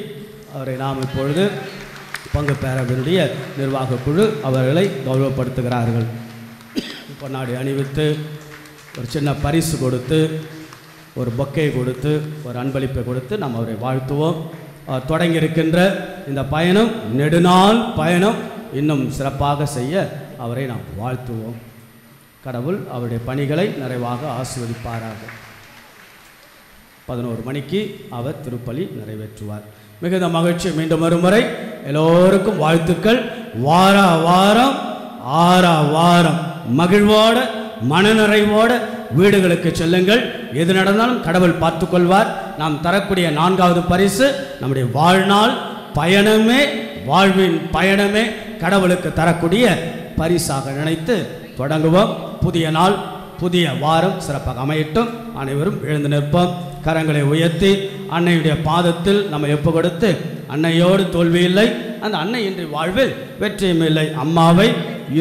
அவரை நாம் இப்பொழுது பங்கு பேரவையினுடைய நிர்வாக குழு அவர்களை கௌரவப்படுத்துகிறார்கள். பொன்னாடி அணிவித்து ஒரு சின்ன பரிசு கொடுத்து, ஒரு பொக்கை கொடுத்து, ஒரு அன்பளிப்பை கொடுத்து நாம் அவரை வாழ்த்துவோம். தொடங்கி இருக்கின்ற இந்த பயணம் நெடுநாள் பயணம் இன்னும் சிறப்பாக செய்ய அவரை நாம் வாழ்த்துவோம். கடவுள் அவருடைய பணிகளை நிறைவாக ஆசீர்வதிப்பாராக. 11 மணிக்கு அவர் திருப்பலி நிறைவேற்றுவார். மிகுந்த மகிழ்ச்சி. மீண்டும் ஒருமுறை எல்லோருக்கும் வாழ்த்துக்கள். வாரம் மகிழ்வோட மனநிறைவோட வீடுகளுக்கு செல்லுங்கள். எது நடந்தாலும் கடவுள் பார்த்துக்கொள்வார். நாம் தரக்கூடிய 4வது பரிசு நம்முடைய வாழ்நாள் பயணமே, வாழ்வின் பயணமே கடவுளுக்கு தரக்கூடிய பரிசாக நினைத்து தொடங்குவோம். புதிய நாள், புதிய வாரம் சிறப்பாக அமையட்டும். அனைவரும் எழுந்து நிற்போம். கரங்களை உயர்த்தி அன்னையுடைய பாதத்தில் நம்ம ஒப்பு கொடுத்து அன்னையோடு தோல்வி இல்லை, அந்த அன்னை இன்றி வாழ்வில் வெற்றியும் இல்லை. அம்மாவை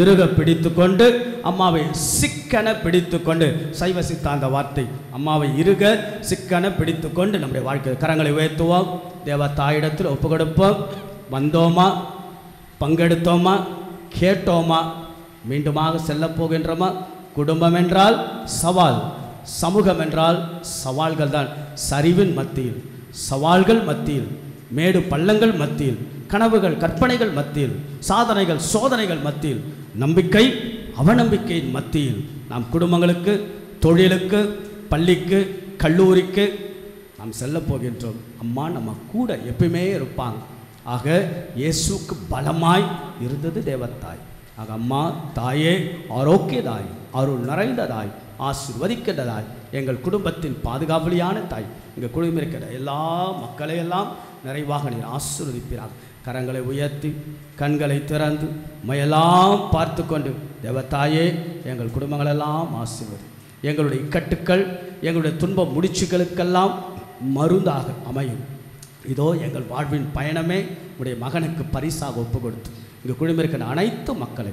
இறுக பிடித்து கொண்டு, அம்மாவை சிக்கன பிடித்து கொண்டு, சைவ சித்தாந்த வார்த்தை, அம்மாவை இறுக சிக்கன பிடித்து கொண்டு நம்முடைய வாழ்க்கை கரங்களை உயர்த்துவோம். தேவ தாயிடத்தில் ஒப்பு கொடுப்போம். வந்தோமா, பங்கெடுத்தோமா, கேட்டோமா, மீண்டுமாக செல்ல போகின்றோமா? குடும்பம் என்றால் சவால், சமூகம் என்றால் சவால்கள் தான். சரிவின் மத்தியில், சவால்கள் மத்தியில், மேடு பள்ளங்கள் மத்தியில், கனவுகள் கற்பனைகள் மத்தியில், சாதனைகள் சோதனைகள் மத்தியில், நம்பிக்கை அவநம்பிக்கையின் மத்தியில் நாம் குடும்பங்களுக்கு, தொழிலுக்கு, பள்ளிக்கு, கல்லூரிக்கு நாம் செல்ல போகின்றோம். அம்மா நம்ம கூட எப்பயுமே இருப்பாங்க. ஆக இயேசுக்கு பலமாய் இருந்தது தேவத்தாய். ஆக அம்மா தாயே, ஆரோக்கியதாய், அருள் நிறைந்ததாய், ஆசீர்வதிக்கிறதாய், எங்கள் குடும்பத்தின் பாதுகாவலியான தாய், எங்கள் குடும்பம் இருக்கிற எல்லா மக்களையெல்லாம் நிறைவாக நீர் ஆசீர்வதிப்பீராக. கரங்களை உயர்த்தி கண்களை திறந்து மையெல்லாம் பார்த்து கொண்டு, தேவத்தாயே எங்கள் குடும்பங்களெல்லாம் ஆசீர்வதி. எங்களுடைய இக்கட்டுக்கள், எங்களுடைய துன்ப முடிச்சுகளுக்கெல்லாம் மருந்தாக அமையும். இதோ எங்கள் வாழ்வின் பயணமே உடைய மகனுக்கு பரிசாக ஒப்பு கொடுத்து, இங்கே குடும்பம் இருக்கிற அனைத்து மக்களை,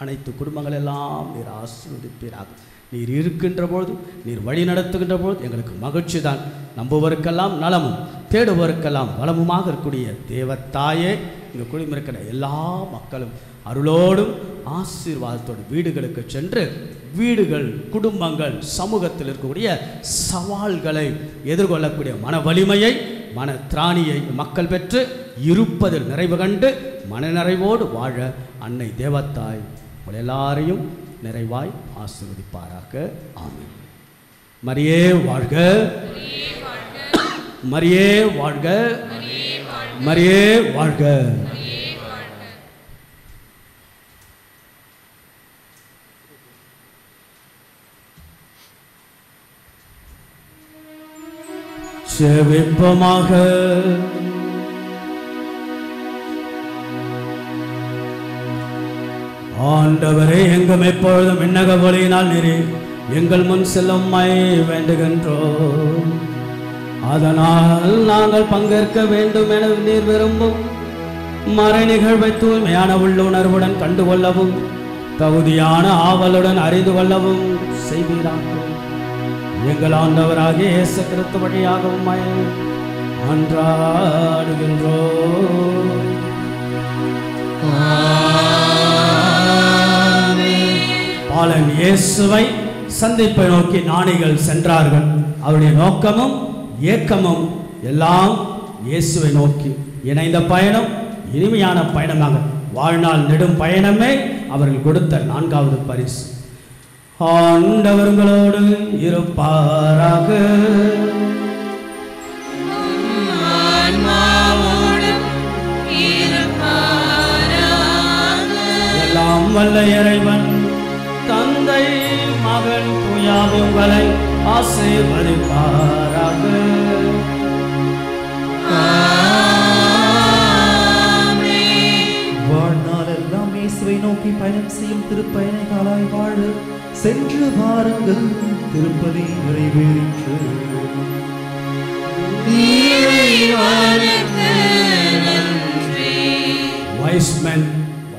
அனைத்து குடும்பங்களெல்லாம் நீர் ஆசீர்வதிப்பீராக. நீர் இருக்கின்ற பொழுது, நீர் வழி நடத்துகின்ற பொழுது எங்களுக்கு மகிழ்ச்சி தான். நம்புவருக்கெல்லாம் நலமும், தேடுவருக்கெல்லாம் வளமுமாக இருக்கக்கூடிய தேவத்தாயே, இங்கே குடும்பம் இருக்கிற எல்லா மக்களும் அருளோடும் ஆசீர்வாதத்தோடு வீடுகளுக்கு சென்று, வீடுகள், குடும்பங்கள், சமூகத்தில் இருக்கக்கூடிய சவால்களை எதிர்கொள்ளக்கூடிய மன வலிமையை, மன திராணியை மக்கள் பெற்று இருப்பதில் நிறைவு கண்டு மனநிறைவோடு வாழ அன்னை தேவத்தாய் உங்கள் எல்லாரையும் நிறைவாய் ஆசீர்வதிப்பாராக. ஆமென். மரியே வாழ்க, மரியே வாழ்க, மரியே வாழ்க. செவிப்பமாக. ஆண்டவரே, எங்கும் எப்பொழுதும் விண்ணக ஒளியினால் நீரே எங்கள் முன் செல்லும்மை வேண்டுகின்றோம். அதனால் நாங்கள் பங்கேற்க வேண்டும் என நீர் விரும்பும் மறை நிகழ்வை தூய்மையான உள்ளுணர்வுடன் கண்டுகொள்ளவும், தகுதியான ஆவலுடன் அறிந்து கொள்ளவும் செய்வீராக. எங்கள் ஆண்டவராகிய இயேசு கிறிஸ்து வழியாக உம்மை மன்றாடுகின்றோம். பாலன் இயேசுவை சந்திப்பை நோக்கி ஞானிகள் சென்றார்கள். அவருடைய நோக்கமும் ஏக்கமும் எல்லாம் இயேசுவை நோக்கி இணைந்த பயணம், இனிமையான பயணமாக வாழ்நாள் நெடும் பயணமே அவர்கள் கொடுத்த 4வது பரிசு. ஆண்டவர்களோடு இருப்பாராக. எல்லாம் வல்ல இறைவன் தந்தை, மகன், தூயாவி உங்களை ஆசீர்வதிப்பாராக. வாழ்நாள் எல்லாம் இயேசுவை நோக்கி பயணம் செய்யும் திருப்பயணிகளாய் வாழ சென்று வாருங்கள். திருப்பதி நிறைவேறிற்று.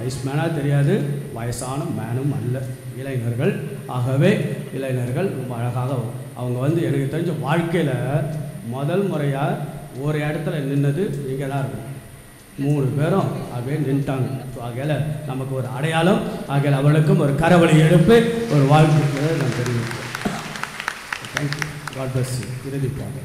வைஸ்மேனா தெரியாது, வயசான மேனும் அல்ல, இளைஞர்கள். ஆகவே இளைஞர்கள் ரொம்ப அழகாக அவங்க எனக்கு தெரிஞ்ச வாழ்க்கையில் முதல் முறையாக ஒரு இடத்துல நின்னது இங்கே தான் இருக்கும். 3 பேரும் அப்படியே நின்ட்டாங்க. ஸோ ஆகையால் நமக்கு ஒரு அடையாளம். ஆகையால் அவளுக்கும் ஒரு கரவழி எடுப்பு, ஒரு வாழ்க்கை நான் தெரிவிப்பேன். தேங்க்யூ. God bless you. இறுதிப்பாங்க.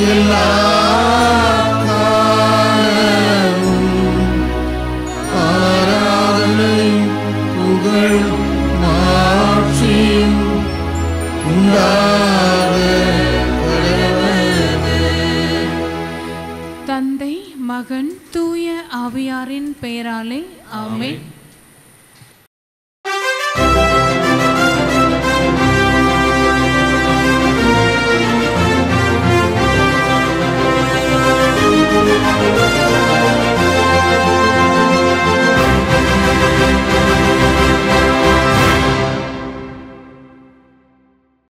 எல்லா காலமும் ஆராதனை புகழ் மாட்சியும் உண்டாக கடவது. தந்தை மகன் தூய ஆவியாரின் பெயராலே ஆமென்.